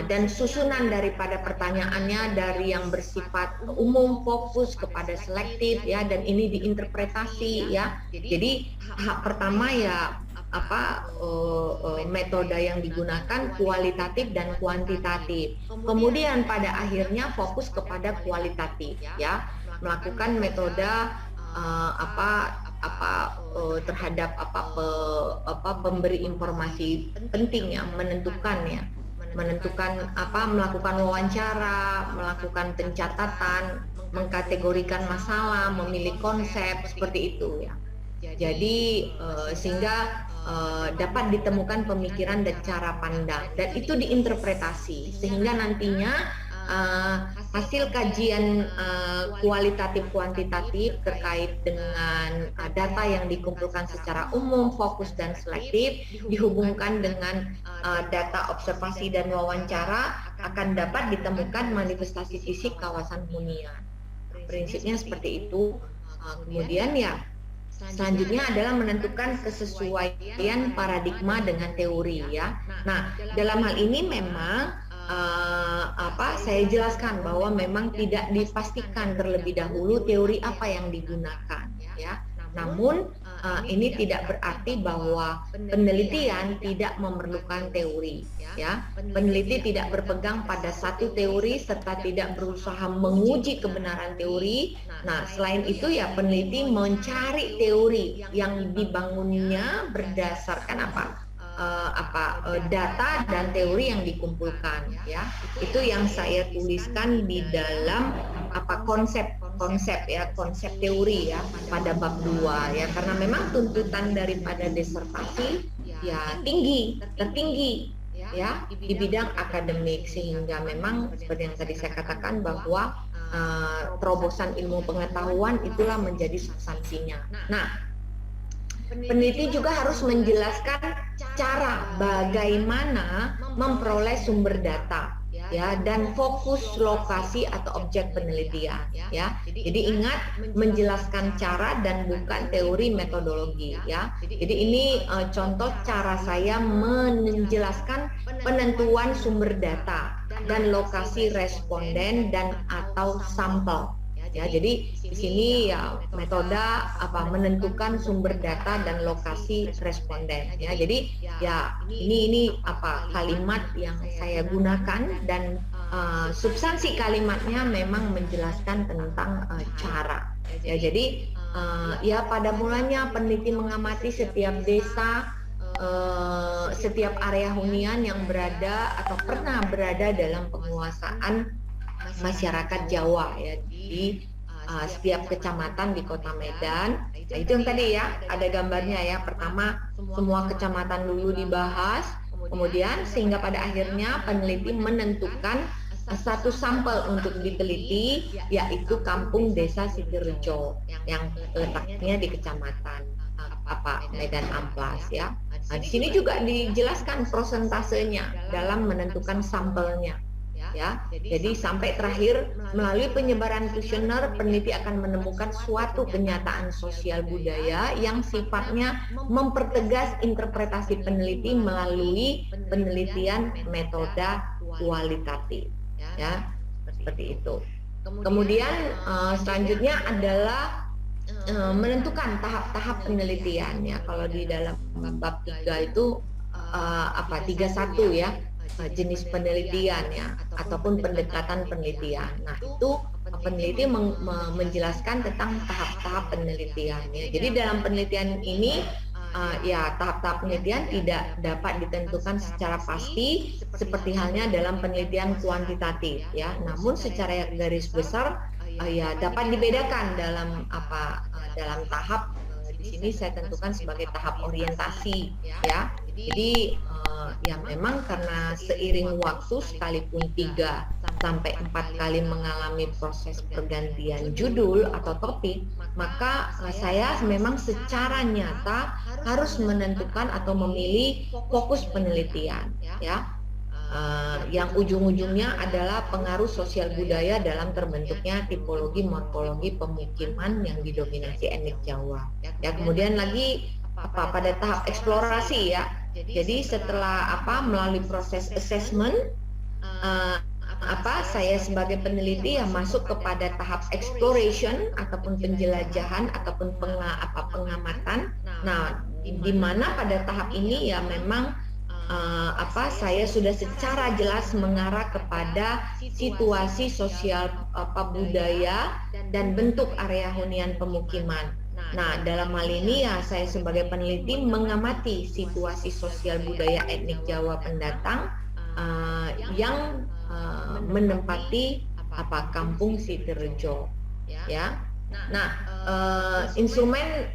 dan susunan daripada pertanyaannya dari yang bersifat umum fokus kepada selektif, ya, dan ini diinterpretasi, ya. Jadi tahap pertama ya metode yang digunakan kualitatif dan kuantitatif. Kemudian pada akhirnya fokus kepada kualitatif, ya, melakukan metode terhadap pemberi informasi penting, yang menentukan melakukan wawancara, melakukan pencatatan, mengkategorikan masalah, memilih konsep, seperti itu, ya. Jadi sehingga dapat ditemukan pemikiran dan cara pandang, dan itu diinterpretasi sehingga nantinya hasil kajian kualitatif kuantitatif terkait dengan data yang dikumpulkan secara umum, fokus dan selektif dihubungkan dengan data observasi dan wawancara, akan dapat ditemukan manifestasi fisik kawasan hunian. Prinsipnya seperti itu. Kemudian ya selanjutnya adalah menentukan kesesuaian paradigma dengan teori, ya. Nah, dalam hal ini memang saya jelaskan bahwa memang tidak dipastikan terlebih dahulu teori apa yang digunakan, ya. Namun ini tidak berarti bahwa penelitian tidak memerlukan teori, ya. Peneliti tidak berpegang pada satu teori serta tidak berusaha menguji kebenaran teori. Nah, selain itu ya peneliti mencari teori yang dibangunnya berdasarkan data dan teori yang dikumpulkan, ya. Itu yang saya tuliskan di dalam konsep teori, ya, pada bab 2, ya, karena memang tuntutan daripada disertasi ya tertinggi, ya, di bidang akademik, sehingga memang seperti yang tadi saya katakan bahwa terobosan ilmu pengetahuan itulah menjadi substansinya. Nah, peneliti juga harus menjelaskan cara bagaimana memperoleh sumber data, ya, dan fokus lokasi atau objek penelitian, ya. Jadi ingat, menjelaskan cara dan bukan teori metodologi, ya. Jadi ini contoh cara saya menjelaskan penentuan sumber data dan lokasi responden dan atau sampel. Ya, jadi di sini ya metode menentukan sumber data dan lokasi responden, ya. Jadi ya ini kalimat yang saya gunakan, dan substansi kalimatnya memang menjelaskan tentang cara, ya. Jadi ya pada mulanya peneliti mengamati setiap desa, setiap area hunian yang berada atau pernah berada dalam penguasaan masyarakat Jawa, ya, di setiap kecamatan di Kota Medan. Nah, itu yang tadi ya ada gambarnya, ya. Pertama semua kecamatan dulu dibahas, kemudian sehingga pada akhirnya peneliti menentukan satu sampel untuk diteliti, yaitu kampung desa Sidorejo yang letaknya di kecamatan Medan Amplas, ya. Nah, di sini juga dijelaskan prosentasenya dalam menentukan sampelnya, ya. Jadi sampai terakhir melalui penyebaran kuesioner, peneliti akan menemukan suatu kenyataan sosial budaya yang sifatnya mempertegas interpretasi peneliti melalui penelitian metode kualitatif, ya, seperti itu. Kemudian selanjutnya adalah menentukan tahap-tahap penelitian, ya. Kalau di dalam bab 3 itu 31, ya, jenis penelitian, ya, ataupun pendekatan penelitian. Nah, itu peneliti menjelaskan tentang tahap-tahap penelitian, ya. Jadi dalam penelitian ini ya tahap-tahap penelitian tidak dapat ditentukan secara pasti seperti halnya dalam penelitian kuantitatif, ya. Namun secara garis besar ya dapat dibedakan dalam dalam tahap. Di sini saya tentukan sebagai tahap orientasi, ya. Jadi ya memang karena seiring waktu sekalipun 3 sampai 4 kali mengalami proses pergantian judul atau topik, maka saya memang secara nyata harus menentukan atau memilih fokus penelitian, ya. yang ujung-ujungnya adalah pengaruh sosial budaya dalam terbentuknya tipologi morfologi pemukiman yang didominasi etnik Jawa. Ya, kemudian lagi pada tahap eksplorasi ya. Jadi setelah melalui proses assessment, saya sebagai peneliti yang masuk kepada tahap exploration ataupun penjelajahan ataupun pengamatan. Nah, di mana pada tahap ini ya memang saya sudah secara jelas mengarah kepada situasi sosial budaya dan bentuk area hunian pemukiman. Nah, dalam hal ini ya saya sebagai peneliti mengamati situasi sosial budaya etnik Jawa pendatang yang menempati Kampung Sitirejo, ya. Nah, instrumen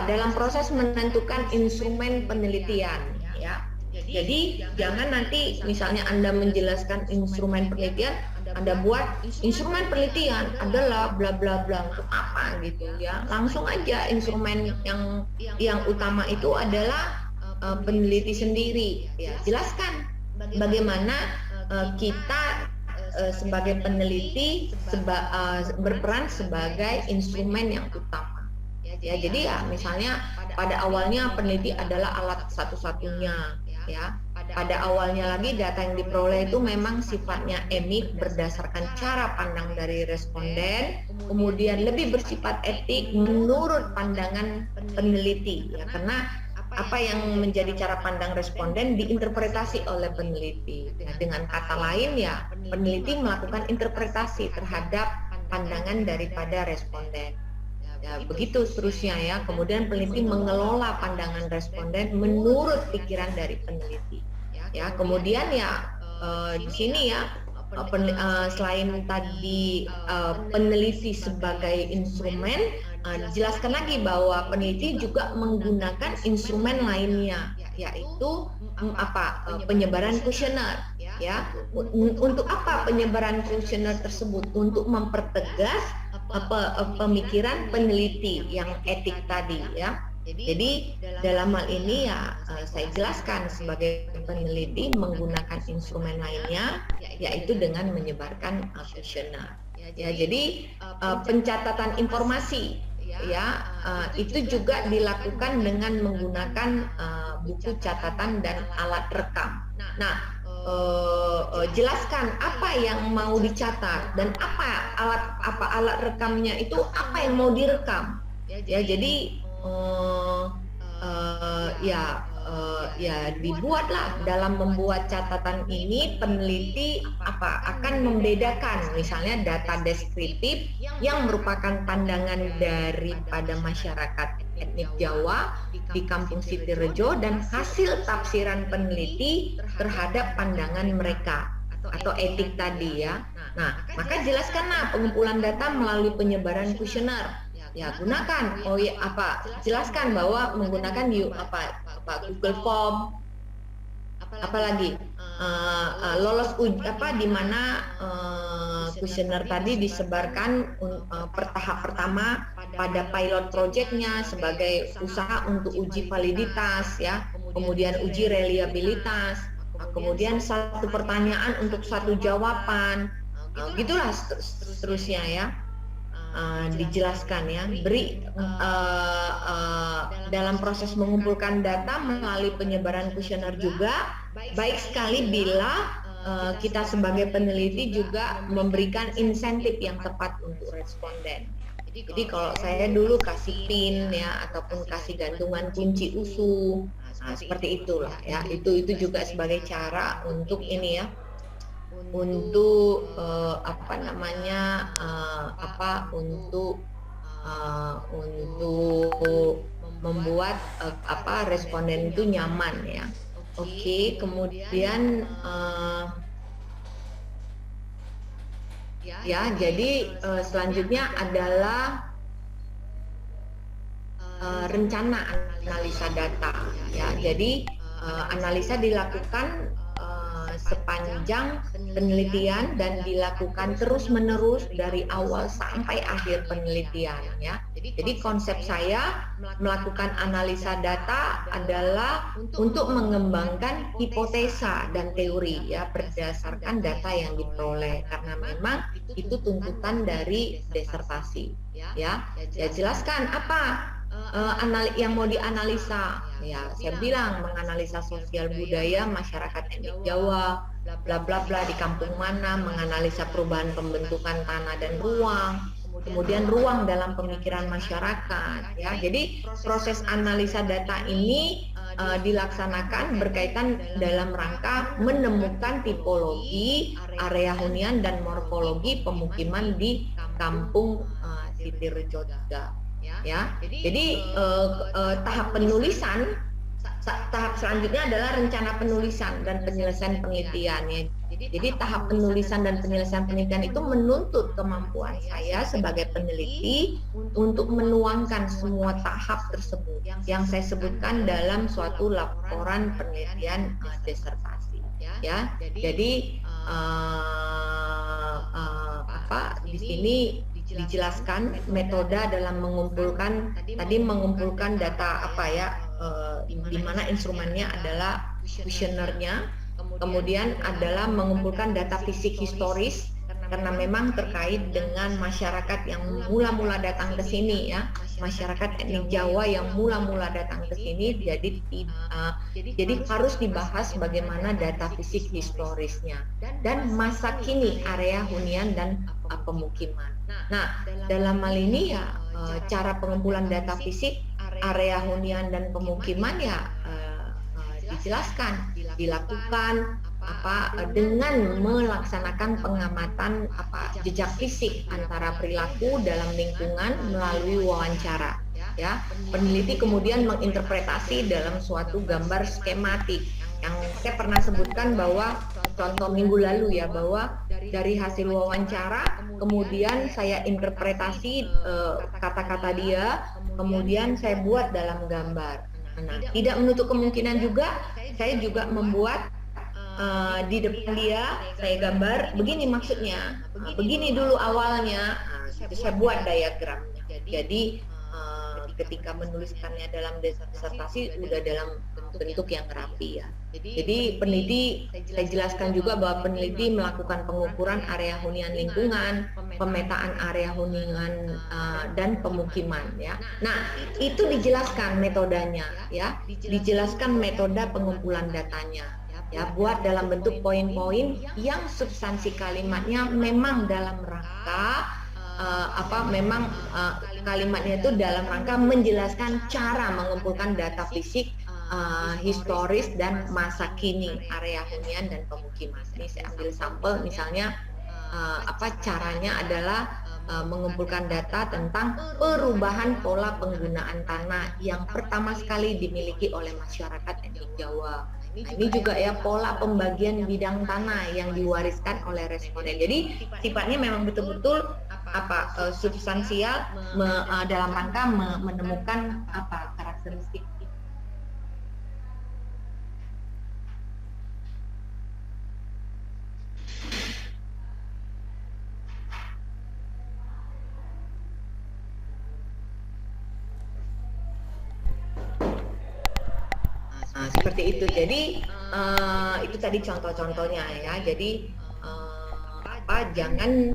dalam proses menentukan instrumen penelitian, ya. Jadi jangan nanti misalnya Anda menjelaskan instrumen penelitian, Anda buat instrumen penelitian adalah bla bla bla untuk apa gitu ya. Langsung aja instrumen yang utama itu adalah peneliti sendiri, ya. Jelaskan bagaimana kita sebagai peneliti berperan sebagai instrumen yang utama. Ya, jadi ya misalnya pada awalnya peneliti adalah alat satu-satunya, ya. Pada awalnya lagi data yang diperoleh itu memang sifatnya emik berdasarkan cara pandang dari responden, kemudian lebih bersifat etik menurut pandangan peneliti, ya, karena apa yang menjadi cara pandang responden diinterpretasi oleh peneliti. Nah, dengan kata lain ya peneliti melakukan interpretasi terhadap pandangan daripada responden. Ya, begitu seterusnya ya. Kemudian peneliti mengelola pandangan responden menurut pikiran dari peneliti. Ya, kemudian ya di sini ya selain tadi peneliti sebagai instrumen, dijelaskan lagi bahwa peneliti juga menggunakan instrumen lainnya, yaitu penyebaran kuesioner, ya. Untuk apa penyebaran kuesioner tersebut? Untuk mempertegas pemikiran peneliti yang etik tadi, ya. Jadi dalam hal ini ya saya jelaskan sebagai peneliti menggunakan instrumen lainnya, yaitu dengan menyebarkan kuesioner. Ya, jadi pencatatan informasi ya itu juga dilakukan dengan menggunakan buku catatan dan alat rekam. Nah, jelaskan apa yang mau dicatat dan alat rekamnya itu apa yang mau direkam. Ya, jadi dibuatlah dalam membuat catatan ini peneliti akan membedakan misalnya data deskriptif yang merupakan pandangan daripada masyarakat etnik Jawa di Kampung Sitirejo dan hasil tafsiran peneliti terhadap pandangan mereka atau etik tadi, ya. Nah, maka jelaskanlah pengumpulan data melalui penyebaran kuesioner. Ya, gunakan jelaskan bahwa menggunakan Google Form, apalagi lolos di mana kuesioner tadi disebarkan tahap pertama pada pilot projectnya sebagai usaha untuk uji validitas, ya, kemudian uji reliabilitas, kemudian satu pertanyaan untuk satu jawaban, gitulah seterusnya, ya. Dijelaskan, ya, dalam proses mengumpulkan data melalui penyebaran kuesioner juga baik sekali bila kita sebagai peneliti juga memberikan insentif yang tepat untuk responden. Jadi kalau saya dulu kasih pin, ya, ataupun kasih gantungan kunci usu, seperti itulah, ya. Itu juga sebagai cara untuk ini, ya, untuk untuk membuat responden itu nyaman, ya. Oke, kemudian jadi selanjutnya adalah rencana analisa data, ya. Jadi analisa dilakukan sepanjang penelitian dan dilakukan terus-menerus dari awal sampai akhir penelitian ya. Jadi konsep saya melakukan analisa data adalah untuk mengembangkan hipotesa dan teori ya berdasarkan data yang diperoleh, karena memang itu tuntutan dari disertasi ya. Jelaskan apa yang mau dianalisa ya. Saya bilang menganalisa sosial budaya masyarakat etnik Jawa, bla bla bla, di kampung mana, menganalisa perubahan pembentukan tanah dan ruang, kemudian ruang dalam pemikiran masyarakat ya. Jadi proses analisa data ini dilaksanakan berkaitan dalam rangka menemukan tipologi, area hunian dan morfologi pemukiman di kampung Sitirejo juga ya. Jadi tahap penulisan, tahap selanjutnya adalah rencana penulisan dan penyelesaian penelitian ya. Jadi tahap penulisan dan penyelesaian penelitian itu menuntut kemampuan saya sebagai peneliti untuk menuangkan semua tahap tersebut yang saya sebutkan dalam suatu laporan penelitian disertasi ya. Jadi di sini dijelaskan metode dalam mengumpulkan data di mana instrumennya adalah kuesionernya, kemudian adalah mengumpulkan data fisik historis karena memang terkait dengan masyarakat yang mula-mula datang ke sini ya, masyarakat etnik Jawa yang mula-mula datang ke sini, jadi harus dibahas bagaimana data fisik historisnya dan masa kini area hunian dan pemukiman. Nah, dalam hal ini ya cara pengumpulan data fisik area hunian dan pemukiman ya dijelaskan, dilakukan dengan melaksanakan pengamatan jejak fisik antara perilaku dalam lingkungan melalui wawancara ya. Peneliti kemudian menginterpretasi dalam suatu gambar skematik yang saya pernah sebutkan bahwa contoh minggu lalu ya, bahwa dari hasil wawancara kemudian saya interpretasi kata-kata dia, kemudian saya buat dalam gambar. Nah, tidak menutup kemungkinan juga saya juga membuat di depan dia, saya gambar begini maksudnya, begini dulu awalnya, saya buat diagramnya. Jadi ketika menuliskannya dalam disertasi udah dalam bentuk yang rapi ya. Jadi peneliti, saya jelaskan juga bahwa peneliti melakukan pengukuran area hunian lingkungan, pemetaan area hunian dan pemukiman ya. Nah, itu dijelaskan metodenya ya, dijelaskan metode pengumpulan datanya ya, buat dalam bentuk poin-poin yang substansi kalimatnya memang dalam rangka kalimatnya itu dalam rangka menjelaskan cara mengumpulkan data fisik historis dan masa kini area hunian dan pemukiman. Ini saya ambil sampel misalnya caranya adalah mengumpulkan data tentang perubahan pola penggunaan tanah yang pertama sekali dimiliki oleh masyarakat etnik Jawa. Nah, ini juga ya pola pembagian bidang tanah yang diwariskan oleh responden. Jadi sifatnya memang betul-betul substansial dalam rangka menemukan karakteristik. Seperti itu. Jadi itu tadi contoh-contohnya ya. Jadi jangan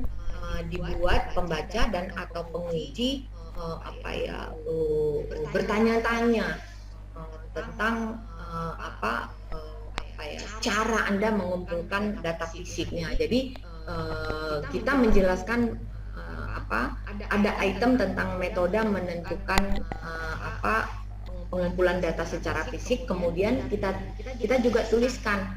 dibuat pembaca dan atau penguji bertanya-tanya tentang cara Anda mengumpulkan data fisiknya. Jadi kita menjelaskan ada item tentang metode menentukan pengumpulan data secara fisik, kemudian kita juga tuliskan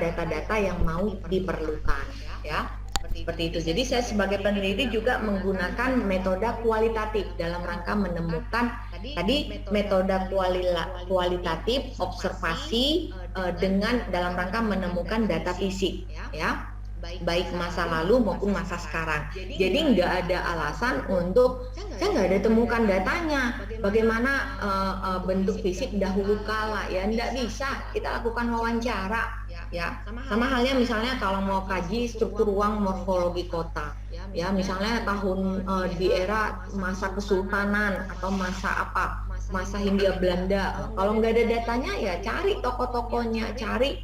data-data yang mau diperlukan ya, seperti itu. Jadi saya sebagai peneliti juga menggunakan metode kualitatif dalam rangka menemukan tadi metode kualitatif observasi dengan dalam rangka menemukan data fisik ya, baik masa lalu maupun masa sekarang. Jadi nggak ada alasan untuk saya nggak ada temukan datanya bagaimana bentuk fisik dahulu kala ya, nggak bisa. Kita lakukan wawancara ya. Sama halnya misalnya kalau mau kaji struktur ruang morfologi kota, ya misalnya di era masa Kesultanan atau masa Hindia Belanda. Kalau nggak ada datanya ya cari tokoh-tokohnya, cari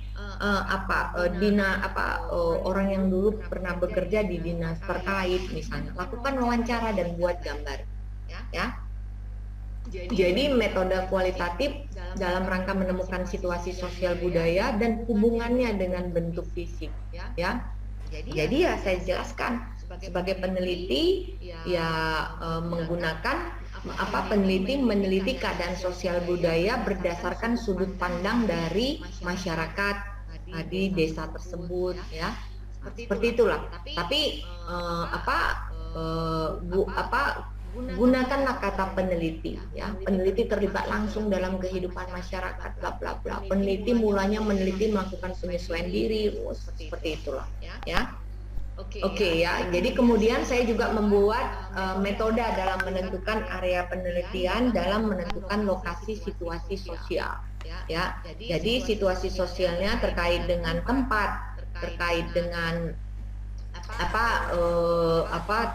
orang yang dulu pernah bekerja di dinas terkait misalnya, lakukan wawancara dan buat gambar, ya. Jadi metode kualitatif dalam rangka menemukan situasi sosial budaya dan hubungannya dengan bentuk fisik, ya. Jadi ya saya jelaskan sebagai peneliti ya menggunakan peneliti meneliti keadaan sosial budaya berdasarkan sudut pandang dari masyarakat di desa tersebut, ya. Seperti itulah. Tapi gunakanlah kata peneliti, ya. Peneliti terlibat langsung dalam kehidupan masyarakat, bla bla bla. Peneliti mulanya meneliti melakukan penyesuaian diri, seperti itulah, ya. Oke, ya. Jadi kemudian saya juga membuat metode dalam menentukan area penelitian dalam menentukan lokasi situasi sosial, ya. Jadi situasi sosialnya terkait dengan tempat, terkait dengan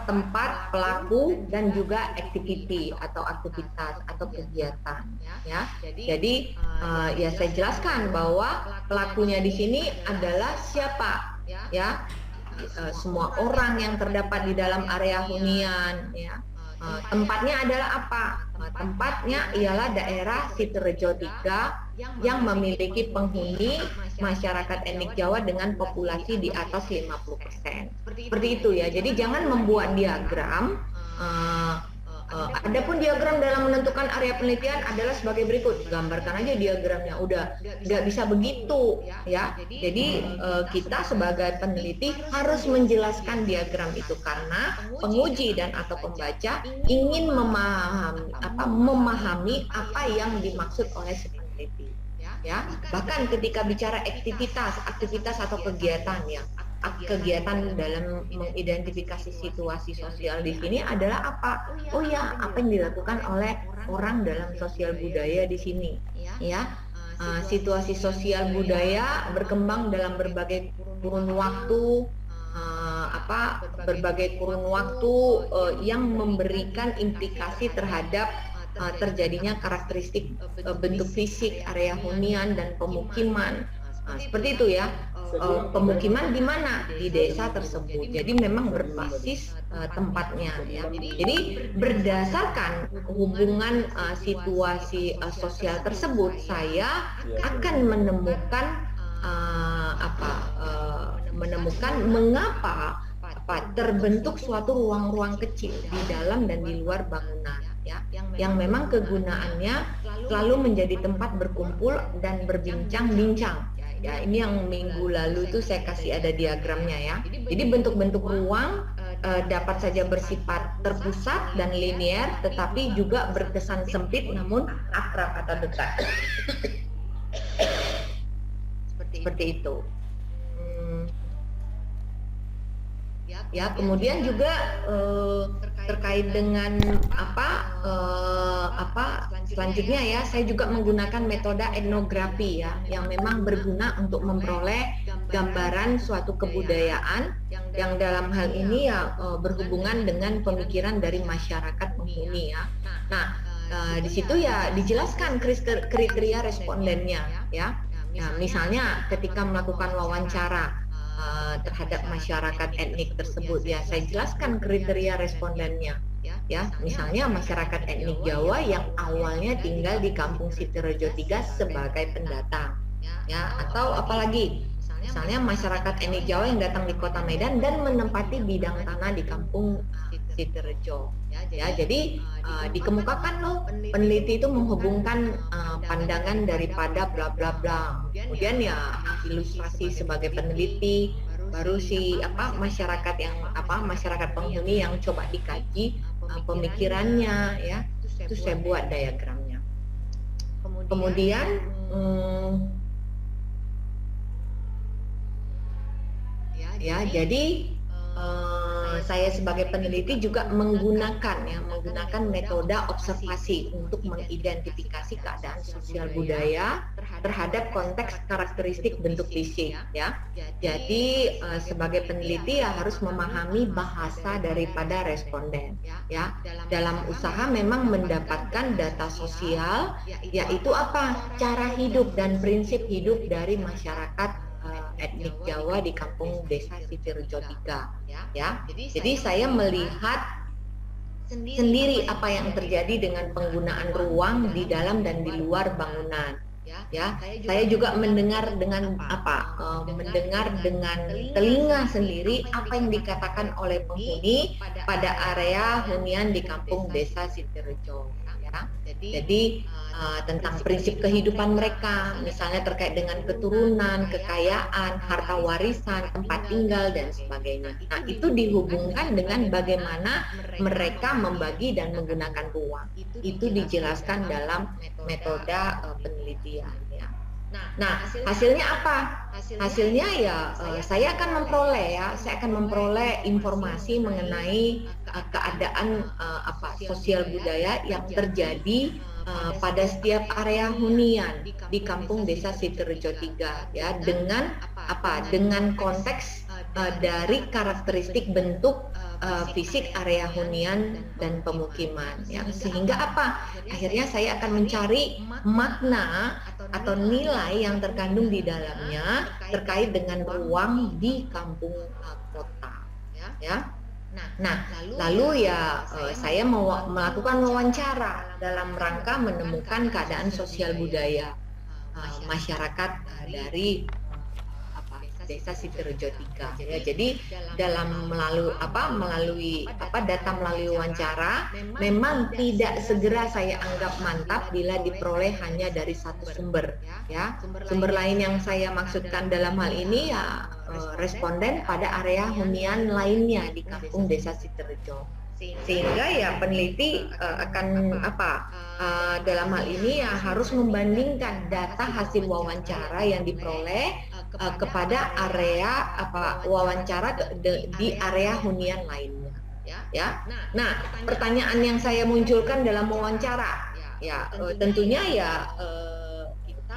tempat pelaku dan juga activity atau aktivitas atau kegiatan, ya. Jadi ya saya jelaskan bahwa pelakunya di sini adalah siapa, ya. Semua orang yang terdapat di dalam area hunian, ya. Tempatnya adalah apa? Tempatnya ialah daerah Sidorejo 3 yang memiliki penghuni masyarakat etnik Jawa dengan populasi di atas 50%. Seperti itu, ya. Jadi jangan membuat diagram. Adapun diagram dalam menentukan area penelitian adalah sebagai berikut. Gambarkan aja diagramnya. Udah, nggak bisa begitu, ya. Jadi kita sebagai peneliti harus menjelaskan diagram itu karena penguji dan atau pembaca ingin memahami apa yang dimaksud oleh si peneliti, ya. Bahkan ketika bicara aktivitas atau kegiatan, ya. Kegiatan dalam mengidentifikasi situasi sosial di sini adalah apa? Oh ya, apa yang dilakukan oleh orang dalam sosial budaya di sini, ya. Situasi sosial budaya berkembang dalam berbagai kurun waktu, yang memberikan implikasi terhadap terjadinya karakteristik bentuk fisik area hunian dan pemukiman. Seperti itu, ya. Pemukiman di mana? Di desa tersebut. Jadi memang berbasis tempatnya, ya. Jadi berdasarkan hubungan situasi sosial tersebut, saya akan menemukan mengapa terbentuk suatu ruang-ruang kecil di dalam dan di luar bangunan, ya, yang memang kegunaannya selalu menjadi tempat berkumpul dan berbincang-bincang. Ya, ini yang minggu lalu itu saya kasih ada diagramnya, ya. Jadi bentuk-bentuk ruang dapat saja bersifat terpusat dan linear, tetapi juga berkesan sempit namun akrab atau dekat. Seperti itu. Ya, kemudian juga terkait dengan selanjutnya, ya, saya juga menggunakan metode etnografi, ya, yang memang berguna untuk memperoleh gambaran suatu kebudayaan yang dalam hal ini ya berhubungan dengan pemikiran dari masyarakat penghuni, ya. Nah, di situ ya dijelaskan kriteria respondennya, ya. Nah, misalnya ketika melakukan wawancara terhadap masyarakat etnik tersebut, ya saya jelaskan kriteria respondennya, ya. Misalnya masyarakat etnik Jawa yang awalnya tinggal di Kampung Sidorejo 3 sebagai pendatang, ya. Atau apalagi misalnya masyarakat etnik Jawa yang datang di Kota Medan dan menempati bidang tanah di Kampung Sidorejo, ya. Jadi dikemukakan loh, peneliti itu menghubungkan pandangan daripada bla bla bla. Kemudian ya ilustrasi sebagai peneliti, baru masyarakat penghuni yang coba dikaji pemikirannya, ya. Itu saya buat diagramnya. Kemudian jadi saya sebagai peneliti juga menggunakan metode observasi untuk mengidentifikasi keadaan sosial budaya terhadap konteks karakteristik bentuk fisik ya. Jadi sebagai peneliti ya harus memahami bahasa daripada responden ya. Dalam usaha memang mendapatkan data sosial, yaitu apa? Cara hidup dan prinsip hidup dari masyarakat etnik Jawa di kampung Desa Sitirjo 3 ya. Jadi saya melihat sendiri apa yang terjadi dengan penggunaan ruang di dalam dan di luar bangunan ya. Saya juga mendengar dengan mendengar dengan telinga sendiri apa yang dikatakan oleh penghuni pada area hunian di kampung Desa Sitirjo ya. Jadi tentang prinsip kehidupan mereka, misalnya terkait dengan keturunan, kekayaan, harta warisan, tempat tinggal dan sebagainya. Nah, itu dihubungkan dengan bagaimana mereka membagi dan menggunakan ruang. Itu dijelaskan dalam metode penelitian ya. Nah, hasilnya apa? Hasilnya ya saya akan memperoleh informasi mengenai keadaan sosial budaya yang terjadi pada setiap area hunian di kampung Desa Sitirjo 3 ya, dengan konteks dari karakteristik bentuk fisik area hunian dan pemukiman ya. Sehingga akhirnya saya akan mencari makna atau nilai yang terkandung di dalamnya terkait dengan ruang di kampung kota ya. Nah, lalu ya saya mau melakukan wawancara dalam rangka menemukan keadaan sosial budaya masyarakat dari Desa Sitirjo 3 ya. Jadi melalui data melalui wawancara memang tidak segera saya anggap mantap bila diperoleh hanya dari satu sumber ya. Sumber lain yang saya maksudkan dalam hal ini ya responden pada area hunian lainnya di kampung Desa Sitirjo. Sehingga ya peneliti dalam hal ini ya harus membandingkan data hasil wawancara yang diperoleh kepada area wawancara di area hunian lainnya ya. Nah, pertanyaan yang saya munculkan dalam wawancara ya tentunya ya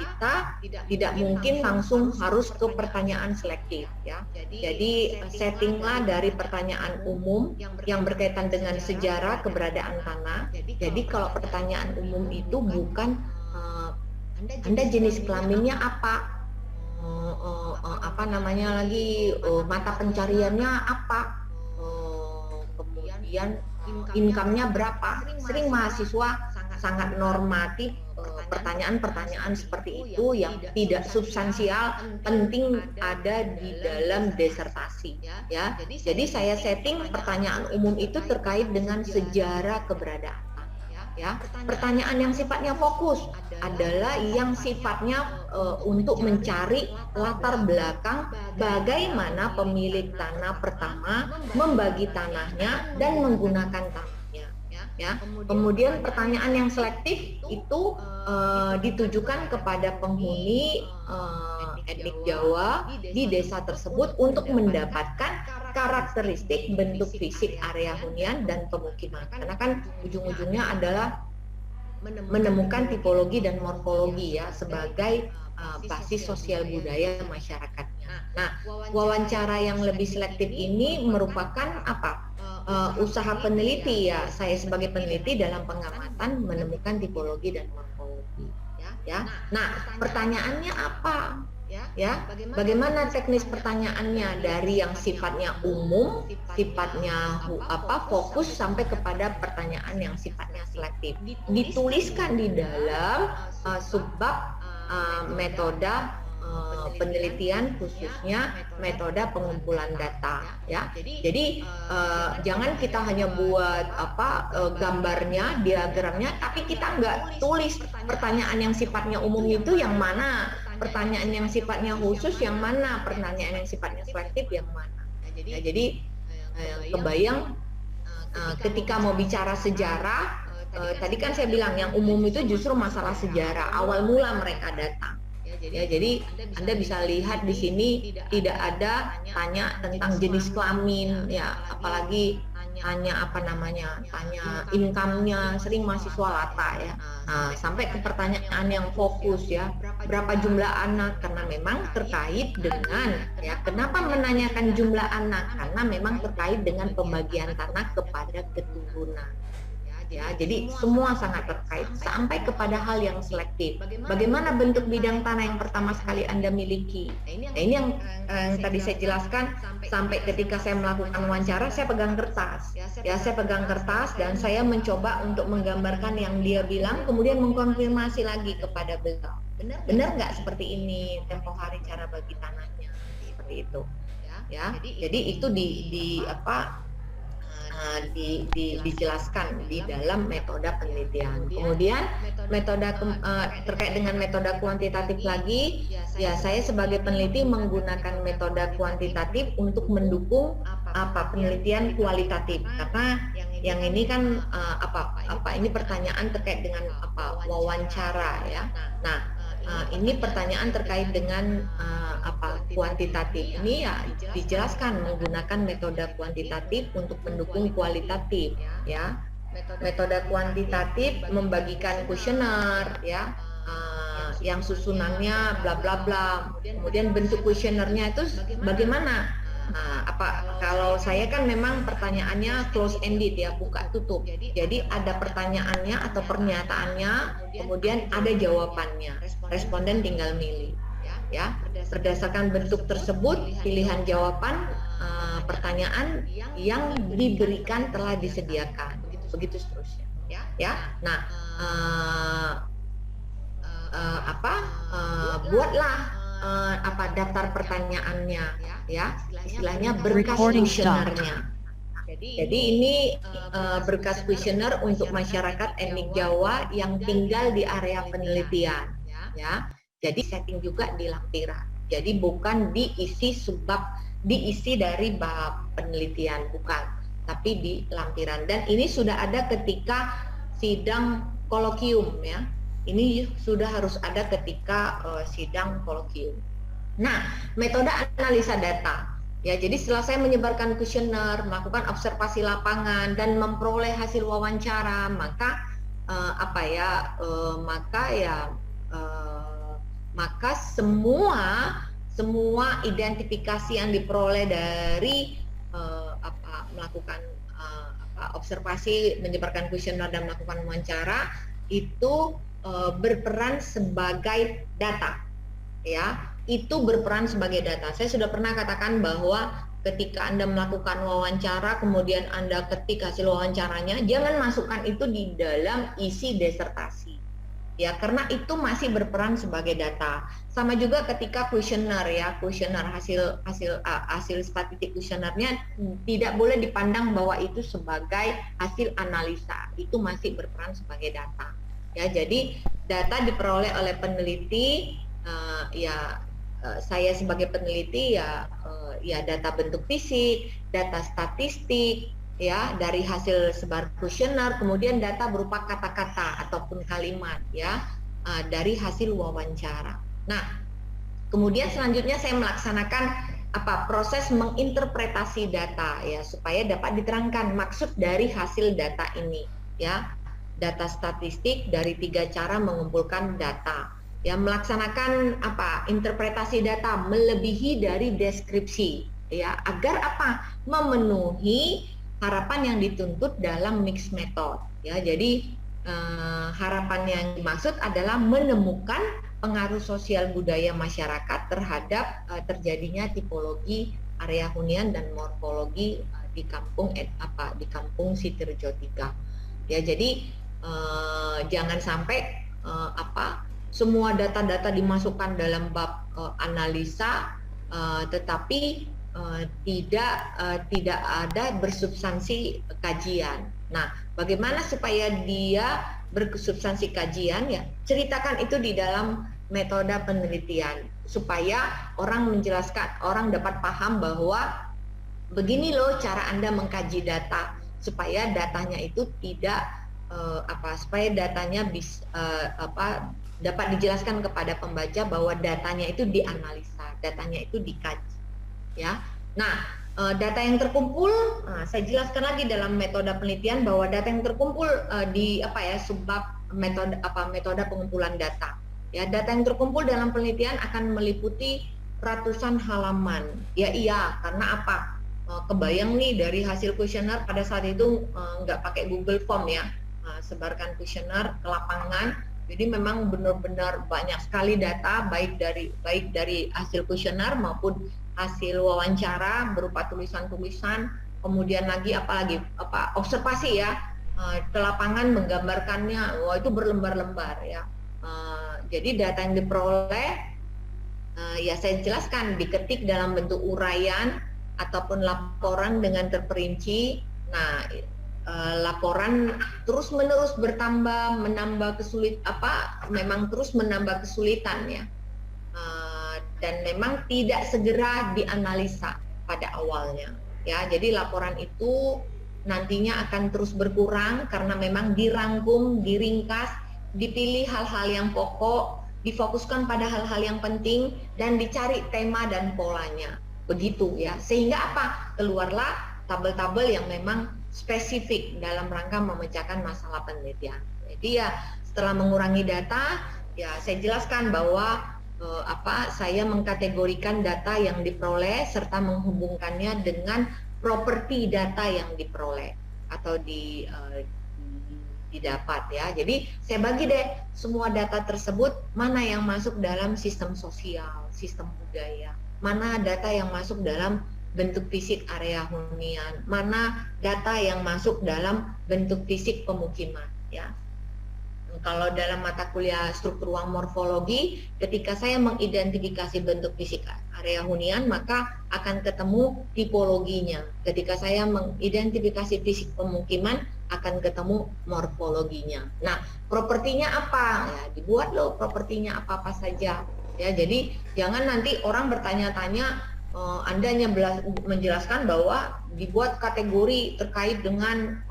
kita tidak mungkin langsung harus ke pertanyaan selektif ya. Jadi settinglah dari pertanyaan umum yang berkaitan dengan sejarah keberadaan tanah. Jadi kalau pertanyaan umum itu bukan Anda jenis kelaminnya apa, mata pencariannya apa, kemudian income-nya berapa. Sering mahasiswa sangat normatif pertanyaan-pertanyaan seperti itu yang tidak substansial, penting ada di dalam disertasi ya. Jadi saya setting pertanyaan umum itu terkait dengan sejarah keberadaan ya. Pertanyaan yang sifatnya fokus adalah yang sifatnya untuk mencari latar belakang bagaimana pemilik tanah pertama membagi tanahnya dan menggunakan tanahnya ya. Kemudian pertanyaan yang selektif itu ditujukan kepada penghuni etnik Jawa di desa tersebut untuk mendapatkan karakteristik bentuk fisik area hunian dan pemukiman. Karena kan ujung-ujungnya adalah menemukan tipologi dan morfologi ya sebagai basis sosial budaya masyarakatnya. Nah, wawancara yang lebih selektif ini merupakan usaha peneliti ya. Saya sebagai peneliti dalam pengamatan menemukan tipologi dan morfologi ya. Nah, pertanyaannya apa? Ya, bagaimana teknis pertanyaannya dari yang sifatnya umum, sifatnya fokus sampai kepada pertanyaan yang sifatnya selektif. Dituliskan di dalam subbab metode penelitian khususnya metode pengumpulan data ya. Jadi jangan kita hanya buat gambarnya, diagramnya, tapi kita nggak tulis pertanyaan yang sifatnya umum itu yang mana, pertanyaan yang sifatnya khusus yang mana, pertanyaan yang sifatnya selektif yang mana. Jadi kebayang ketika mau bicara sejarah, tadi kan saya bilang yang umum itu justru masalah sejarah, awal mula mereka datang. Ya, jadi Anda bisa lihat di sini tidak ada tanya tentang jenis kelamin, ya, apalagi tanya apa namanya, tanya income-nya, sering mahasiswa lata ya. Nah, sampai ke pertanyaan yang fokus ya, berapa jumlah anak, karena memang terkait dengan ya, kenapa menanyakan jumlah anak, karena memang terkait dengan pembagian tanah kepada keturunan. Ya, jadi semua sangat terkait sampai kepada hal yang selektif. Bagaimana bentuk bidang tanah yang pertama sekali Anda miliki? Nah, ini yang tadi saya jelaskan, sampai ketika saya melakukan wawancara, saya pegang kertas. Ya, saya pegang kertas dan saya mencoba untuk menggambarkan yang dia bilang, kemudian mengkonfirmasi lagi kepada beliau. Benar nggak seperti ini tempo hari cara bagi tanahnya? Seperti itu. Ya, jadi itu di apa? Dijelaskan di dalam metode penelitian. Kemudian metode terkait dengan metode kuantitatif lagi, ya saya sebagai peneliti menggunakan metode kuantitatif untuk mendukung penelitian kualitatif, karena yang ini kan ini pertanyaan terkait dengan wawancara ya. Nah, ini pertanyaan terkait dengan kuantitatif. Ini ya dijelaskan menggunakan metode kuantitatif untuk mendukung kualitatif ya. Metode kuantitatif membagikan kuesioner ya, yang susunannya bla bla bla. Kemudian bentuk kuesionernya itu bagaimana? Kalau saya kan memang pertanyaannya close ended ya, buka tutup. Jadi ada pertanyaannya atau pernyataannya, kemudian ada jawabannya. Responden tinggal milih. Ya, berdasarkan bentuk tersebut, pilihan jawaban pertanyaan yang diberikan telah disediakan. Begitu seterusnya. Ya, nah buatlah daftar pertanyaannya ya, istilahnya berkas kuesionernya. Jadi ini berkas kuesioner untuk masyarakat etnik Jawa yang tinggal di area penelitian ya. Jadi setting juga di lampiran. Jadi bukan diisi dari bab penelitian, bukan, tapi di lampiran. Dan ini sudah ada ketika sidang kolokium ya. Ini sudah harus ada ketika sidang kolokium. Nah, metode analisa data. Ya, jadi setelah saya menyebarkan kuesioner, melakukan observasi lapangan dan memperoleh hasil wawancara, maka maka semua identifikasi yang diperoleh dari melakukan observasi, menyebarkan kuesioner dan melakukan wawancara itu berperan sebagai data. Ya, itu berperan sebagai data. Saya sudah pernah katakan bahwa ketika Anda melakukan wawancara, kemudian Anda ketik hasil wawancaranya, jangan masukkan itu di dalam isi disertasi. Ya, karena itu masih berperan sebagai data. Sama juga ketika kuesioner ya, kuesioner hasil statistik kuesionernya tidak boleh dipandang bahwa itu sebagai hasil analisa. Itu masih berperan sebagai data. Ya, jadi data diperoleh oleh peneliti, saya sebagai peneliti ya data bentuk fisik, data statistik ya dari hasil sebar kuesioner, kemudian data berupa kata-kata ataupun kalimat ya dari hasil wawancara. Nah, kemudian selanjutnya saya melaksanakan proses menginterpretasi data ya supaya dapat diterangkan maksud dari hasil data ini ya. Data statistik dari 3 cara mengumpulkan data. Ya, melaksanakan interpretasi data melebihi dari deskripsi ya, agar memenuhi harapan yang dituntut dalam mixed method ya. Jadi harapan yang dimaksud adalah menemukan pengaruh sosial budaya masyarakat terhadap terjadinya tipologi area hunian dan morfologi di kampung Sitirejo 3 ya. Jadi jangan sampai semua data-data dimasukkan dalam bab analisa, tetapi tidak ada bersubstansi kajian. Nah, bagaimana supaya dia bersubstansi kajian ya? Ceritakan itu di dalam metode penelitian supaya orang dapat paham bahwa begini loh cara Anda mengkaji data supaya datanya itu tidak supaya datanya dapat dijelaskan kepada pembaca bahwa datanya itu dianalisa, datanya itu dikaji, ya. Nah, data yang terkumpul, saya jelaskan lagi dalam metode penelitian bahwa data yang terkumpul di subbab metode pengumpulan data. Ya, data yang terkumpul dalam penelitian akan meliputi ratusan halaman. Ya iya, karena apa? Kebayang nih dari hasil kuesioner pada saat itu nggak pakai Google Form ya, sebarkan kuesioner ke lapangan. Jadi memang benar-benar banyak sekali data baik dari hasil kuesioner maupun hasil wawancara berupa tulisan-tulisan, kemudian lagi observasi ya, ke lapangan menggambarkannya, wah itu berlembar-lembar ya. Jadi data yang diperoleh ya saya jelaskan diketik dalam bentuk uraian ataupun laporan dengan terperinci. Nah, laporan terus-menerus bertambah, memang terus menambah kesulitan ya. Dan memang tidak segera dianalisa pada awalnya. Ya, jadi laporan itu nantinya akan terus berkurang karena memang dirangkum, diringkas, dipilih hal-hal yang pokok, difokuskan pada hal-hal yang penting dan dicari tema dan polanya. Begitu ya, sehingga keluarlah tabel-tabel yang memang spesifik dalam rangka memecahkan masalah penelitian. Jadi ya setelah mengurangi data, ya saya jelaskan bahwa saya mengkategorikan data yang diperoleh serta menghubungkannya dengan properti data yang diperoleh atau didapat ya. Jadi saya bagi deh semua data tersebut, mana yang masuk dalam sistem sosial, sistem budaya, mana data yang masuk dalam bentuk fisik area hunian, mana data yang masuk dalam bentuk fisik pemukiman ya. Kalau dalam mata kuliah struktur ruang morfologi, ketika saya mengidentifikasi bentuk fisik area hunian, maka akan ketemu tipologinya. Ketika saya mengidentifikasi fisik pemukiman, akan ketemu morfologinya. Nah, propertinya apa? Ya, dibuat loh propertinya apa-apa saja. Ya, jadi jangan nanti orang bertanya-tanya, Anda hanya menjelaskan bahwa dibuat kategori terkait dengan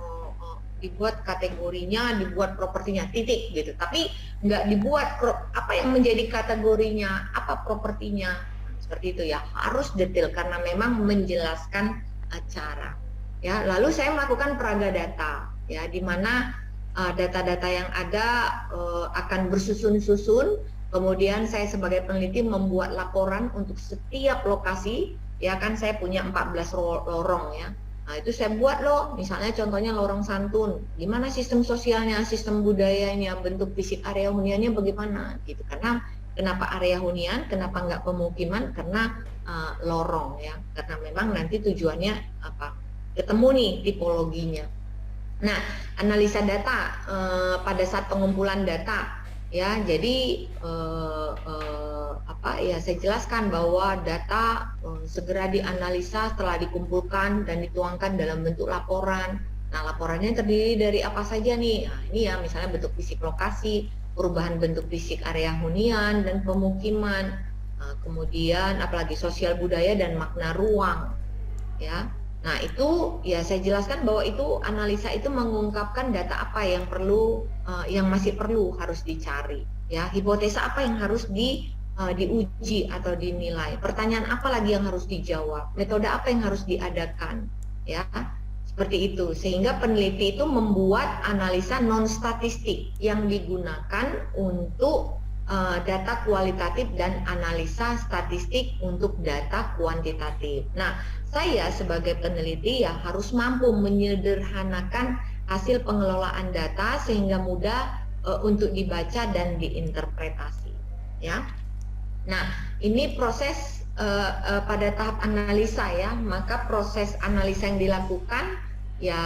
dibuat kategorinya, dibuat propertinya, titik gitu. Tapi nggak dibuat apa yang menjadi kategorinya, apa propertinya. Seperti itu ya, harus detail karena memang menjelaskan cara. Ya, lalu saya melakukan peraga data ya, di mana data-data yang ada akan bersusun-susun. Kemudian saya sebagai peneliti membuat laporan untuk setiap lokasi. Ya kan saya punya 14 lorong ya. Nah, itu saya buat loh, misalnya contohnya lorong Santun, gimana sistem sosialnya, sistem budayanya, bentuk fisik area huniannya bagaimana gitu. Karena kenapa area hunian, kenapa nggak pemukiman? Karena lorong ya, karena memang nanti tujuannya ketemu nih tipologinya. Nah, analisa data pada saat pengumpulan data ya, jadi saya jelaskan bahwa data segera dianalisa setelah dikumpulkan dan dituangkan dalam bentuk laporan. Nah, laporannya terdiri dari apa saja nih? Nah, ini ya misalnya bentuk fisik lokasi, perubahan bentuk fisik area hunian dan pemukiman, kemudian apalagi sosial budaya dan makna ruang ya. Nah, itu ya saya jelaskan bahwa itu analisa itu mengungkapkan data apa yang perlu yang masih perlu harus dicari ya, hipotesa apa yang harus diuji atau dinilai, pertanyaan apa lagi yang harus dijawab, metode apa yang harus diadakan ya, seperti itu. Sehingga peneliti itu membuat analisa non statistik yang digunakan untuk data kualitatif dan analisa statistik untuk data kuantitatif. Nah, saya sebagai peneliti ya harus mampu menyederhanakan hasil pengelolaan data sehingga mudah untuk dibaca dan diinterpretasi ya. Nah, ini proses pada tahap analisa ya, maka proses analisa yang dilakukan ya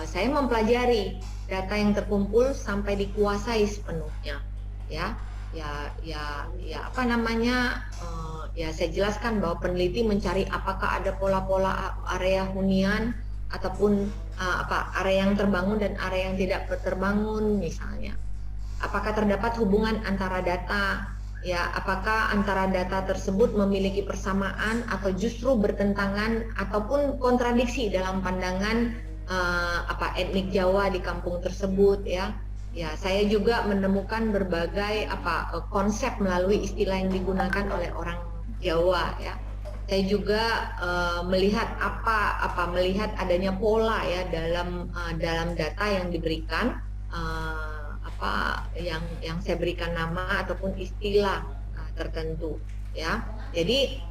saya mempelajari data yang terkumpul sampai dikuasai sepenuhnya ya. Ya saya jelaskan bahwa peneliti mencari apakah ada pola-pola area hunian ataupun area yang terbangun dan area yang tidak terbangun misalnya. Apakah terdapat hubungan antara data ya, apakah antara data tersebut memiliki persamaan atau justru bertentangan ataupun kontradiksi dalam pandangan etnik Jawa di kampung tersebut ya. Ya, saya juga menemukan berbagai konsep melalui istilah yang digunakan oleh orang Jawa ya. Saya juga melihat melihat adanya pola ya dalam data yang diberikan, yang saya berikan nama ataupun istilah tertentu ya. Jadi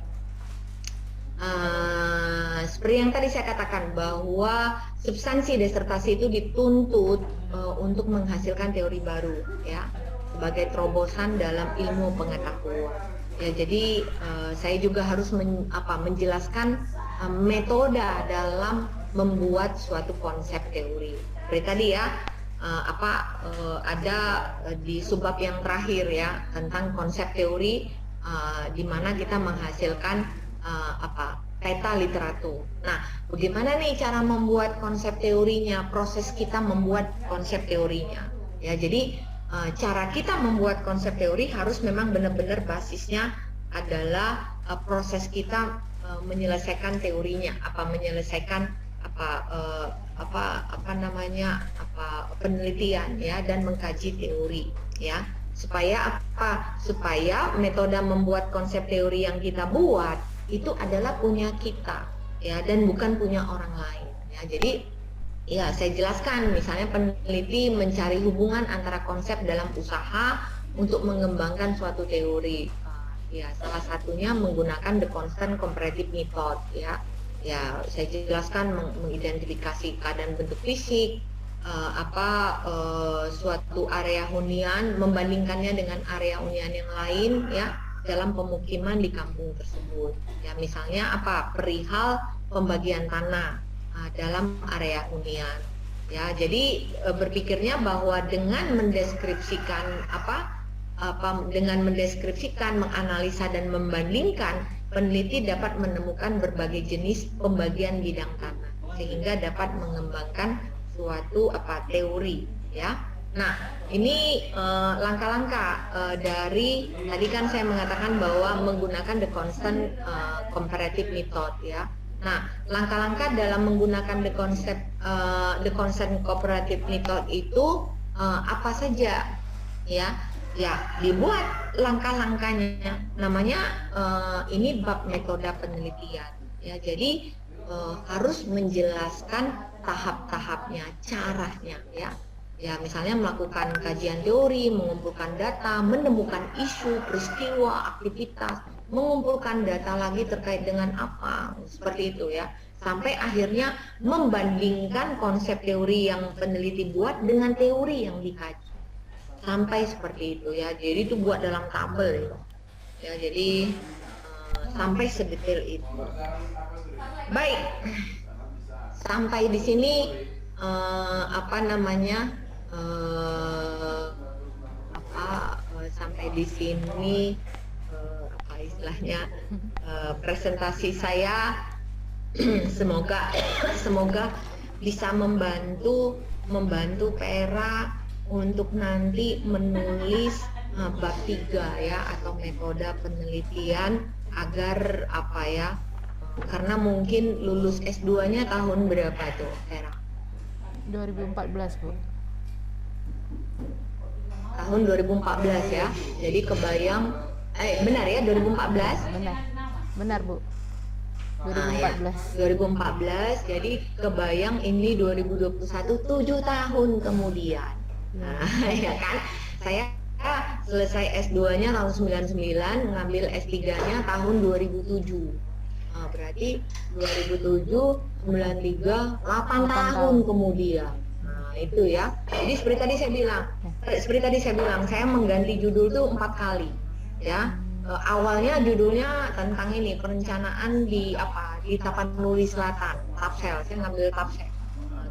seperti yang tadi saya katakan bahwa substansi disertasi itu dituntut untuk menghasilkan teori baru ya, sebagai terobosan dalam ilmu pengetahuan ya. Jadi saya juga harus menjelaskan metode dalam membuat suatu konsep teori. Seperti tadi ya, ada di subbab yang terakhir ya tentang konsep teori, di mana kita menghasilkan peta literatur. Nah, bagaimana nih cara membuat konsep teorinya, proses kita membuat konsep teorinya ya. Jadi cara kita membuat konsep teori harus memang benar-benar basisnya adalah proses kita menyelesaikan teorinya, menyelesaikan penelitian ya, dan mengkaji teori ya. Supaya metode membuat konsep teori yang kita buat itu adalah punya kita ya, dan bukan punya orang lain ya. Jadi ya, saya jelaskan misalnya peneliti mencari hubungan antara konsep dalam usaha untuk mengembangkan suatu teori ya, salah satunya menggunakan the constant comparative method ya. Ya, saya jelaskan mengidentifikasi keadaan bentuk fisik, suatu area hunian, membandingkannya dengan area hunian yang lain ya dalam pemukiman di kampung tersebut ya. Misalnya perihal pembagian tanah dalam area hunian ya. Jadi berpikirnya bahwa dengan mendeskripsikan menganalisa dan membandingkan, peneliti dapat menemukan berbagai jenis pembagian bidang tanah sehingga dapat mengembangkan suatu teori ya. Nah, ini langkah-langkah dari tadi kan saya mengatakan bahwa menggunakan the constant comparative method ya. Nah, langkah-langkah dalam menggunakan the constant comparative method itu apa saja ya? Ya, dibuat langkah-langkahnya. Namanya ini bab metode penelitian ya. Jadi harus menjelaskan tahap-tahapnya, caranya ya. Ya, misalnya melakukan kajian teori, mengumpulkan data, menemukan isu, peristiwa, aktivitas, mengumpulkan data lagi terkait dengan seperti itu ya. Sampai akhirnya membandingkan konsep teori yang peneliti buat dengan teori yang dikaji. Sampai seperti itu ya. Jadi itu buat dalam tabel ya. Jadi sampai sedetail itu. Baik. Sampai di sini sampai di sini istilahnya presentasi saya. semoga bisa membantu Pera untuk nanti menulis bab 3 ya, atau metode penelitian agar karena mungkin lulus S2-nya tahun berapa tuh, Pera? 2014, Bu. Tahun 2014 ya. Jadi kebayang benar ya, 2014? Benar, Bu. 2014. 2014. Jadi kebayang ini 2021, 7 tahun kemudian. Nah, ya kan? Saya selesai S2-nya tahun 99, mengambil S3-nya tahun 2007. Berarti 2007, 93, 8 tahun kemudian. Nah, itu ya. Jadi seperti tadi saya bilang, saya mengganti judul tuh 4 kali. Ya. Awalnya judulnya tentang ini, perencanaan di Tapanuli Selatan, Tapsel. Saya ngambil Tapsel.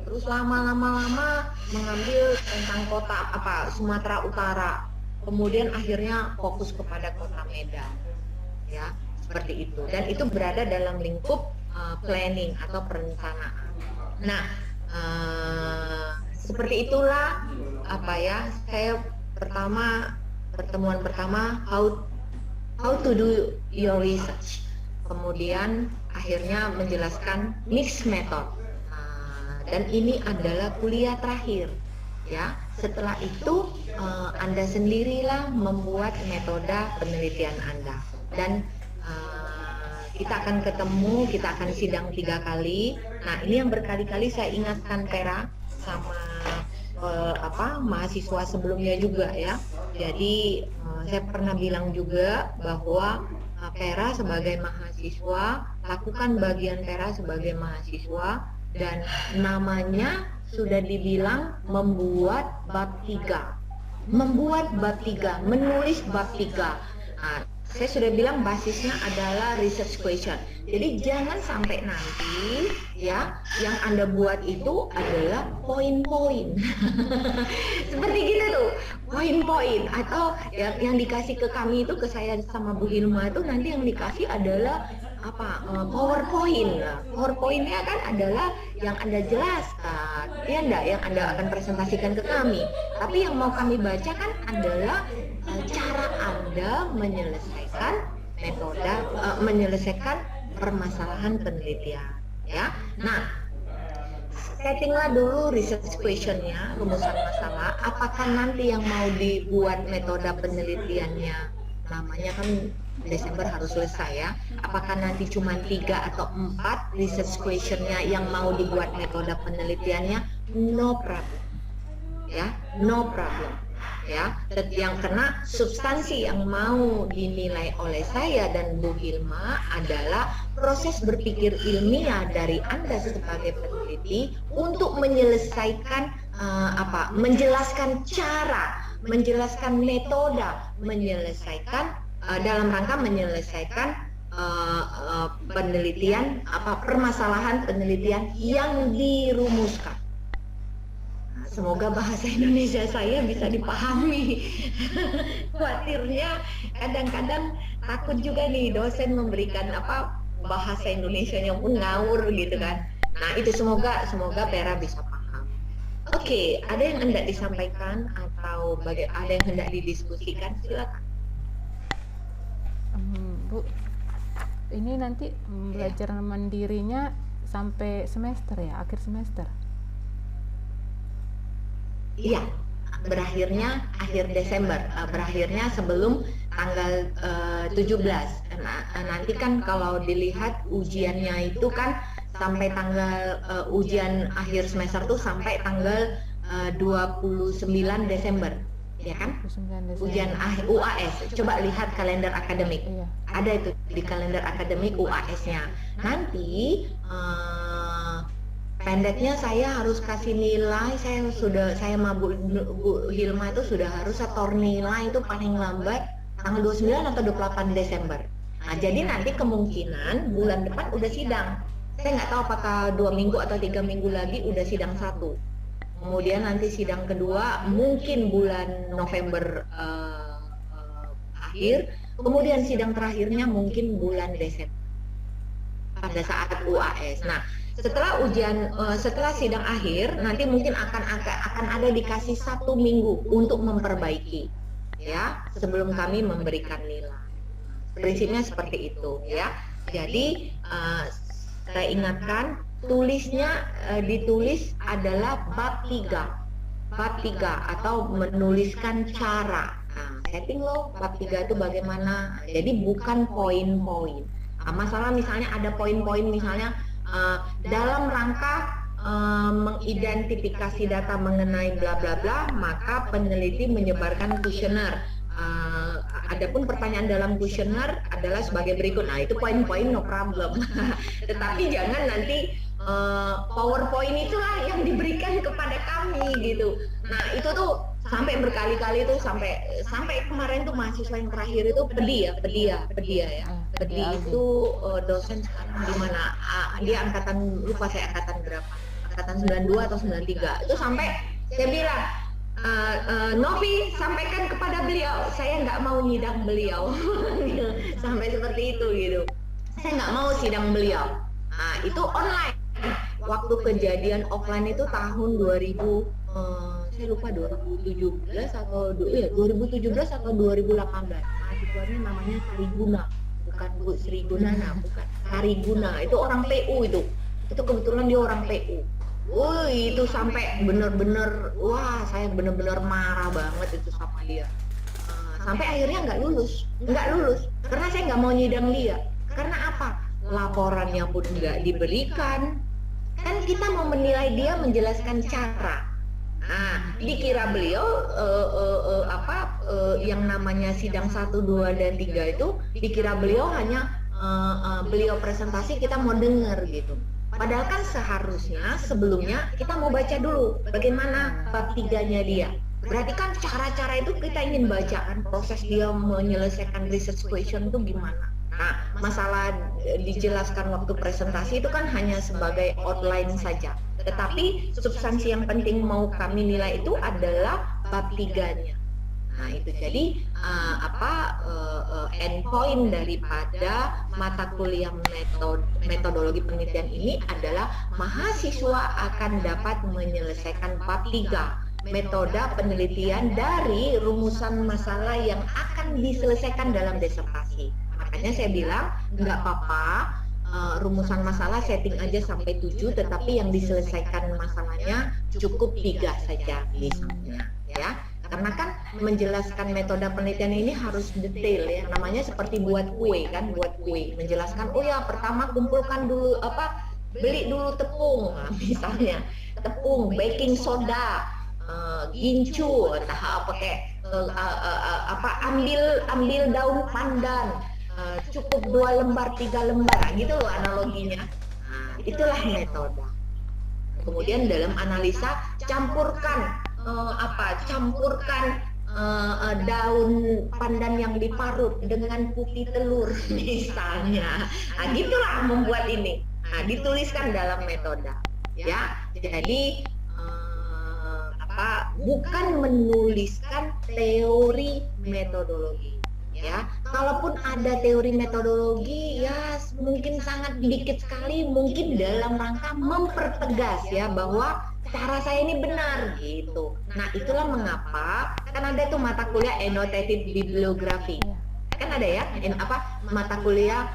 Terus lama-lama mengambil tentang kota Sumatera Utara. Kemudian akhirnya fokus kepada kota Medan. Ya. Seperti itu, dan itu berada dalam lingkup planning atau perencanaan. Nah, seperti itulah saya pertemuan pertama how to do your research, kemudian akhirnya menjelaskan mixed method. Dan ini adalah kuliah terakhir. Ya, setelah itu Anda sendirilah membuat metode penelitian Anda. Dan kita akan ketemu, kita akan sidang 3 kali. Nah, ini yang berkali-kali saya ingatkan Vera sama mahasiswa sebelumnya juga ya. Jadi saya pernah bilang juga bahwa Vera sebagai mahasiswa, lakukan bagian Vera sebagai mahasiswa, dan namanya sudah dibilang membuat bab 3. Membuat bab 3, menulis bab 3. Nah, saya sudah bilang basisnya adalah research question. Jadi jangan sampai nanti ya yang Anda buat itu adalah poin-poin. Seperti gitu tuh, poin-poin, atau yang dikasih ke kami itu, ke saya sama Bu Hilma itu nanti yang dikasih adalah PowerPoint. PowerPoint-nya kan adalah yang Anda jelaskan, ya enggak, yang Anda akan presentasikan ke kami. Tapi yang mau kami baca kan adalah cara Anda menyelesaikan menyelesaikan permasalahan penelitian, ya. Nah, settinglah dulu research question-nya, rumusan masalah. Apakah nanti yang mau dibuat metode penelitiannya, namanya kan Desember harus selesai ya. Apakah nanti cuma 3 atau 4 research question-nya yang mau dibuat metode penelitiannya? No problem. Ya, no problem. Ya, yang kena substansi yang mau dinilai oleh saya dan Bu Hilma adalah proses berpikir ilmiah dari Anda sebagai peneliti untuk menyelesaikan menjelaskan cara, menjelaskan metode, menyelesaikan dalam rangka menyelesaikan penelitian permasalahan penelitian yang dirumuskan. Semoga bahasa Indonesia saya bisa dipahami. Khawatirnya kadang-kadang takut juga nih dosen memberikan bahasa Indonesianya pun ngawur gitu kan. Nah, itu semoga Vera bisa paham. Oke, ada yang hendak disampaikan atau ada yang hendak didiskusikan? Silakan. Bu, ini nanti belajar mandirinya sampai semester ya, akhir semester? Iya, berakhirnya akhir Desember, berakhirnya sebelum tanggal 17. Nanti kan kalau dilihat ujiannya itu kan sampai tanggal ujian akhir semester tuh sampai tanggal 29 Desember. Ya kan? Ujian UAS. Coba lihat kalender akademik. Iya. Ada itu di kalender akademik UAS-nya. Nanti pendeknya saya harus kasih nilai. Saya sama Bu Hilma itu sudah harus setor nilai itu paling lambat tanggal 29 atau 28 Desember. Nah, jadi nanti kemungkinan bulan depan udah sidang. Saya nggak tahu apakah 2 minggu atau 3 minggu lagi udah sidang 1. Kemudian nanti sidang kedua mungkin bulan November akhir. Kemudian sidang terakhirnya mungkin bulan Desember pada saat UAS. Nah, setelah sidang akhir nanti mungkin akan ada dikasih 1 minggu untuk memperbaiki, ya, sebelum kami memberikan nilai. Prinsipnya seperti itu, ya. Jadi saya ingatkan, ditulis adalah bab 3 atau menuliskan cara. Nah, setting bab 3 itu bagaimana? Jadi bukan poin-poin. Masalah misalnya ada poin-poin misalnya dalam rangka mengidentifikasi data mengenai bla bla bla, maka peneliti menyebarkan kuesioner. Adapun pertanyaan dalam kuesioner adalah sebagai berikut. Nah, itu poin-poin no problem. Tetapi jangan nanti PowerPoint itulah yang diberikan kepada kami gitu. Nah, itu tuh sampai berkali-kali tuh sampai kemarin tuh mahasiswa yang terakhir itu pedih ya. Pedih itu dosen sekarang di mana? Dia angkatan, lupa saya angkatan berapa. Angkatan 92 atau 93. Itu sampai saya bilang, Novi sampaikan kepada beliau, saya nggak mau nyidang beliau. Sampai seperti itu gitu. Saya nggak mau sidang beliau. Nah, itu online. Waktu kejadian offline itu tahun 2000, saya lupa 2017 atau 2018. Mahasiswanya namanya Kariguna, bukan Bu Sri Gunana, bukan Kariguna. Itu orang PU itu kebetulan dia orang PU. Itu sampai bener-bener, wah saya bener-bener marah banget itu sama dia. Sampai akhirnya nggak lulus, karena saya nggak mau nyidang dia. Karena apa? Laporannya pun nggak diberikan. Kan kita mau menilai dia menjelaskan cara. Dikira beliau yang namanya sidang 1, 2, dan 3 itu dikira beliau hanya beliau presentasi kita mau dengar gitu. Padahal kan seharusnya sebelumnya kita mau baca dulu bagaimana bab 3-nya dia. Berarti kan cara-cara itu kita ingin baca kan, proses dia menyelesaikan research question itu gimana. Nah, masalah dijelaskan waktu presentasi itu kan hanya sebagai outline saja. Tetapi substansi yang penting mau kami nilai itu adalah bab 3-nya. Nah, itu jadi endpoint daripada mata kuliah metodologi penelitian ini adalah mahasiswa akan dapat menyelesaikan bab 3, metode penelitian dari rumusan masalah yang akan diselesaikan dalam disertasi. Makanya saya bilang nggak apa-apa rumusan masalah setting aja sampai 7, tetapi yang diselesaikan masalahnya cukup 3 saja misalnya, ya. Karena kan menjelaskan metode penelitian ini harus detail ya, namanya seperti buat kue kan, menjelaskan pertama kumpulkan dulu beli dulu tepung, misalnya tepung, baking soda, gincu, ambil daun pandan, cukup 2 lembar 3 lembar gitu loh analoginya. Itulah metode. Kemudian dalam analisa campurkan daun pandan yang diparut dengan putih telur misalnya. Gitulah membuat ini. Dituliskan dalam metode. Ya, jadi bukan menuliskan teori metodologi. Ya, kalaupun ada teori metodologi ya mungkin sangat sedikit sekali, mungkin dalam rangka mempertegas ya bahwa cara saya ini benar gitu. Nah, itulah mengapa kan ada tuh mata kuliah annotated bibliography. Kan ada ya mata kuliah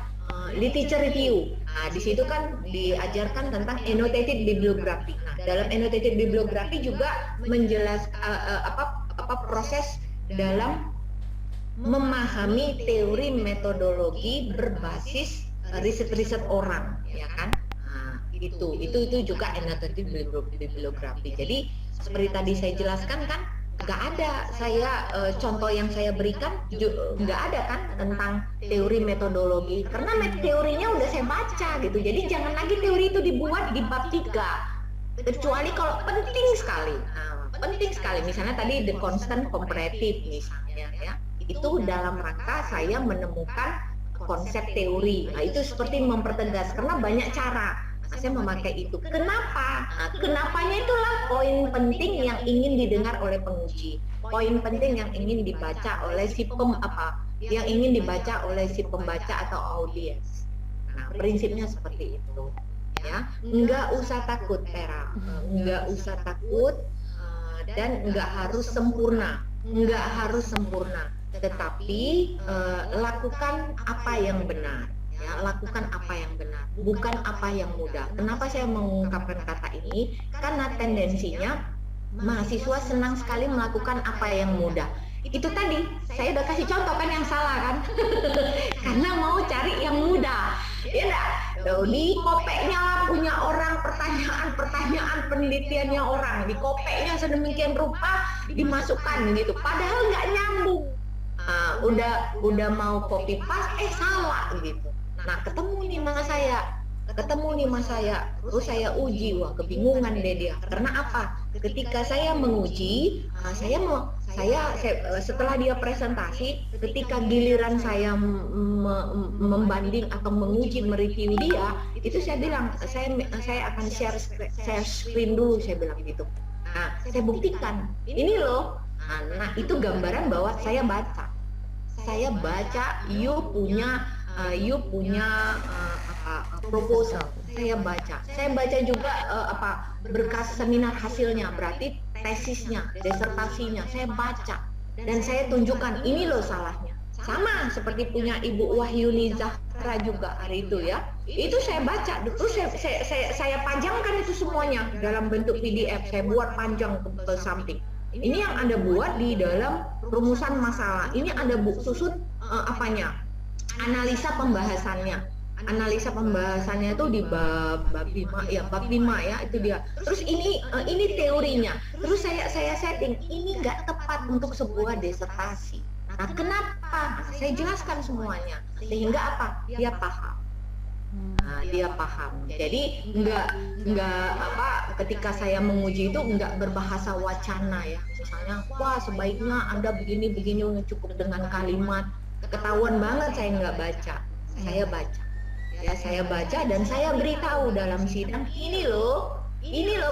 literature review. Nah, di situ kan diajarkan tentang annotated bibliography. Nah, dalam annotated bibliography juga menjelaskan proses dalam memahami teori metodologi berbasis riset-riset orang, ya kan? Itu juga annotated bibliography. Jadi seperti tadi saya jelaskan kan, nggak ada contoh yang saya berikan nggak ada kan tentang teori metodologi, karena teorinya udah saya baca gitu. Jadi jangan lagi teori itu dibuat di bab 3, kecuali kalau penting sekali. Penting sekali, misalnya tadi the constant comparative misalnya ya. Itu dalam rangka saya menemukan konsep teori. Nah, itu seperti mempertegas karena banyak cara. Saya memakai itu. Kenapa? Kenapanya itulah poin penting yang ingin didengar oleh penguji. Poin penting yang ingin dibaca oleh yang ingin dibaca oleh si pembaca atau audiens. Nah, prinsipnya seperti itu. Ya, nggak usah takut, Tera. Nggak usah takut dan nggak harus sempurna. Tetapi lakukan apa yang benar. Ya, lakukan apa yang benar, bukan apa yang mudah. Kenapa saya mengungkapkan kata ini? Karena tendensinya mahasiswa senang sekali melakukan apa yang mudah. Itu tadi saya udah kasih contoh kan yang salah kan? Karena mau cari yang mudah. Ya enggak? Di kopeknya lah punya orang pertanyaan penelitiannya orang, di kopeknya sedemikian rupa dimasukkan gitu. Padahal nggak nyambung. Udah mau copy paste salah gitu. Nah, ketemu nih mas saya, terus saya uji, kebingungan deh dia. Karena apa? Ketika saya menguji, setelah dia presentasi, ketika giliran saya membanding atau menguji, mereview dia, itu saya bilang, saya akan share screen dulu, saya bilang gitu. Nah, saya buktikan, ini loh. Nah, itu gambaran bahwa saya baca, you punya proposal, saya baca juga berkas seminar hasilnya, berarti tesisnya, disertasinya, saya baca dan saya tunjukkan ini loh salahnya. Sama seperti punya Ibu Wahyuni Zahra juga hari itu ya, itu saya baca, terus saya pajangkan itu semuanya dalam bentuk PDF, saya buat panjang ke samping. Ini yang Anda buat di dalam rumusan masalah. Ini Anda susun analisa pembahasannya. Analisa pembahasannya itu di bab 5 ya, bab 5 ya, itu dia. Terus ini teorinya. Terus saya setting, ini nggak tepat untuk sebuah disertasi. Nah, kenapa? Saya jelaskan semuanya. Sehingga apa? Dia paham. Nah, dia paham. Jadi ketika saya menguji itu nggak berbahasa wacana ya. Misalnya, wah sebaiknya Anda begini cukup dengan kalimat. Ketahuan banget saya nggak baca. Saya baca. Ya, saya baca dan saya beritahu dalam sidang, ini loh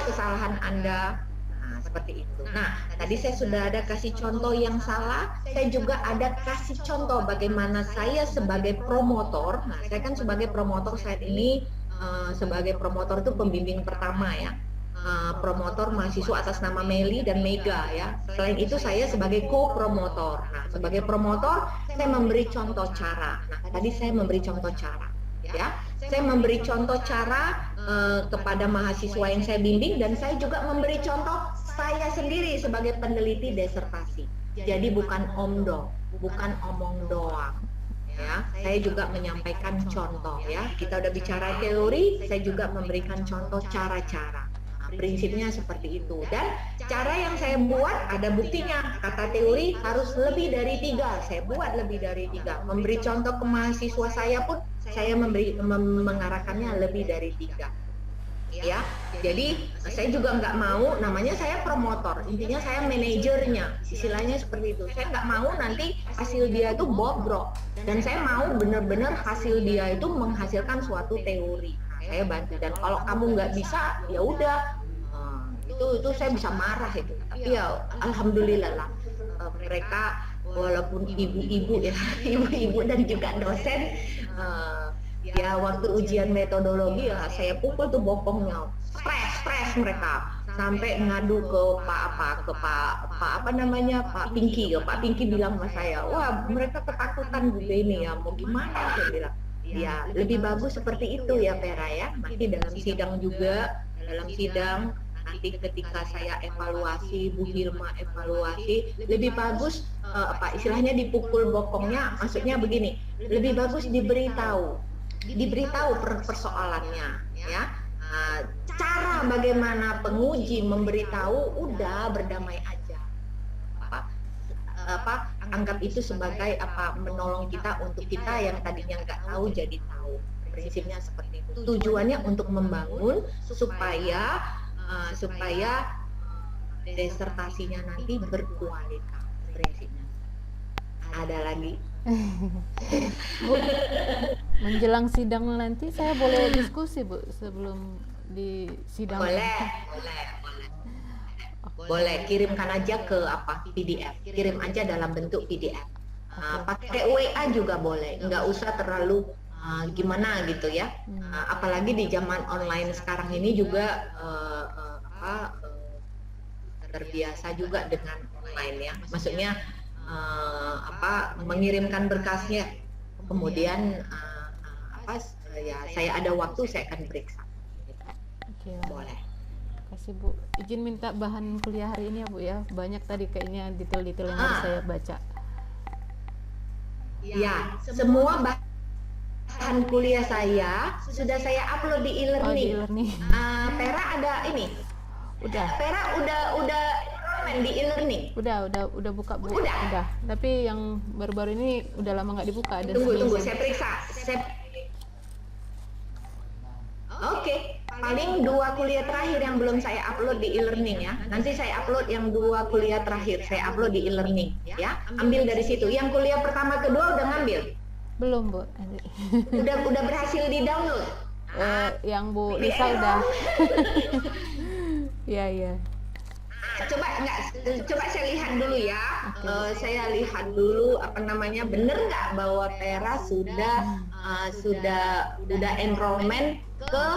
kesalahan Anda. Nah, seperti itu. Nah, tadi saya sudah ada kasih contoh yang salah, saya juga ada kasih contoh bagaimana saya sebagai promotor. Nah, saya kan sebagai promotor saat ini, sebagai promotor itu pembimbing pertama ya. Promotor mahasiswa atas nama Meli dan Mega ya. Selain itu saya sebagai co-promotor. Nah, sebagai promotor saya memberi contoh cara. Nah, tadi saya memberi contoh cara. Ya, saya memberi contoh cara kepada mahasiswa yang saya bimbing, dan saya juga memberi contoh saya sendiri sebagai peneliti disertasi. Jadi bukan omdo, bukan omong doang. Ya, saya juga menyampaikan contoh ya. Kita udah bicara teori, saya juga memberikan contoh cara-cara. Nah, prinsipnya seperti itu. Dan cara yang saya buat ada buktinya. Kata teori harus lebih dari 3. Saya buat lebih dari 3. Memberi contoh ke mahasiswa saya pun saya mengarahkannya lebih dari 3. Ya, jadi saya juga nggak mau, namanya saya promotor, intinya saya manajernya, istilahnya seperti itu. Saya nggak mau nanti hasil dia itu bobrok, dan saya mau benar-benar hasil dia itu menghasilkan suatu teori. Saya bantu, dan kalau kamu nggak bisa ya udah, itu saya bisa marah itu. Tapi ya alhamdulillah lah, mereka walaupun ibu-ibu ya, ibu-ibu dan juga dosen, ya waktu ujian metodologi ya saya pukul tuh bokongnya, stres mereka sampai ngadu ke Pak Pinky ya. Pak Pinky bilang sama saya, wah mereka ketakutan begini ya, mau gimana, saya bilang. Ya lebih bagus seperti itu ya Vera ya. Nanti dalam sidang juga, nanti ketika saya evaluasi, Bu Hirma evaluasi, lebih bagus istilahnya dipukul bokongnya, maksudnya begini, lebih bagus diberitahu persoalannya ya. Cara bagaimana penguji memberitahu, udah berdamai aja, anggap itu sebagai menolong kita, untuk kita yang tadinya nggak tahu jadi tahu. Prinsipnya seperti itu, tujuannya untuk membangun supaya disertasinya nanti berkualitas. Prinsipnya ada lagi. Bu, menjelang sidang nanti saya boleh diskusi Bu sebelum di sidang? Boleh, kirimkan aja ke PDF, kirim aja dalam bentuk PDF. Pakai WA juga boleh, nggak usah terlalu gimana gitu ya. Apalagi di zaman online sekarang ini juga terbiasa juga dengan online ya. Maksudnya mengirimkan berkasnya, kemudian ya saya ada waktu saya akan periksa. Oke, boleh. Kasih Bu, izin minta bahan kuliah hari ini ya Bu ya, banyak tadi kayaknya detail-detail yang harus saya baca. Ya, semua bahan kuliah saya sudah saya upload di e-learning. Vera ada ini. Udah. Vera udah di e-learning. Udah buka Bu. Udah. Tapi yang baru-baru ini udah lama nggak dibuka. Tunggu, saya periksa. Oke, paling 2 kuliah terakhir yang belum saya upload di e-learning ya. Nanti saya upload yang 2 kuliah terakhir, saya upload di e-learning ya. Ambil dari situ. Yang kuliah pertama kedua udah ngambil? Belum Bu. Udah berhasil di-download? Yang Bu Lisa udah. Iya. Coba saya lihat dulu ya. Saya lihat dulu bener nggak bahwa Vera sudah enrollment ke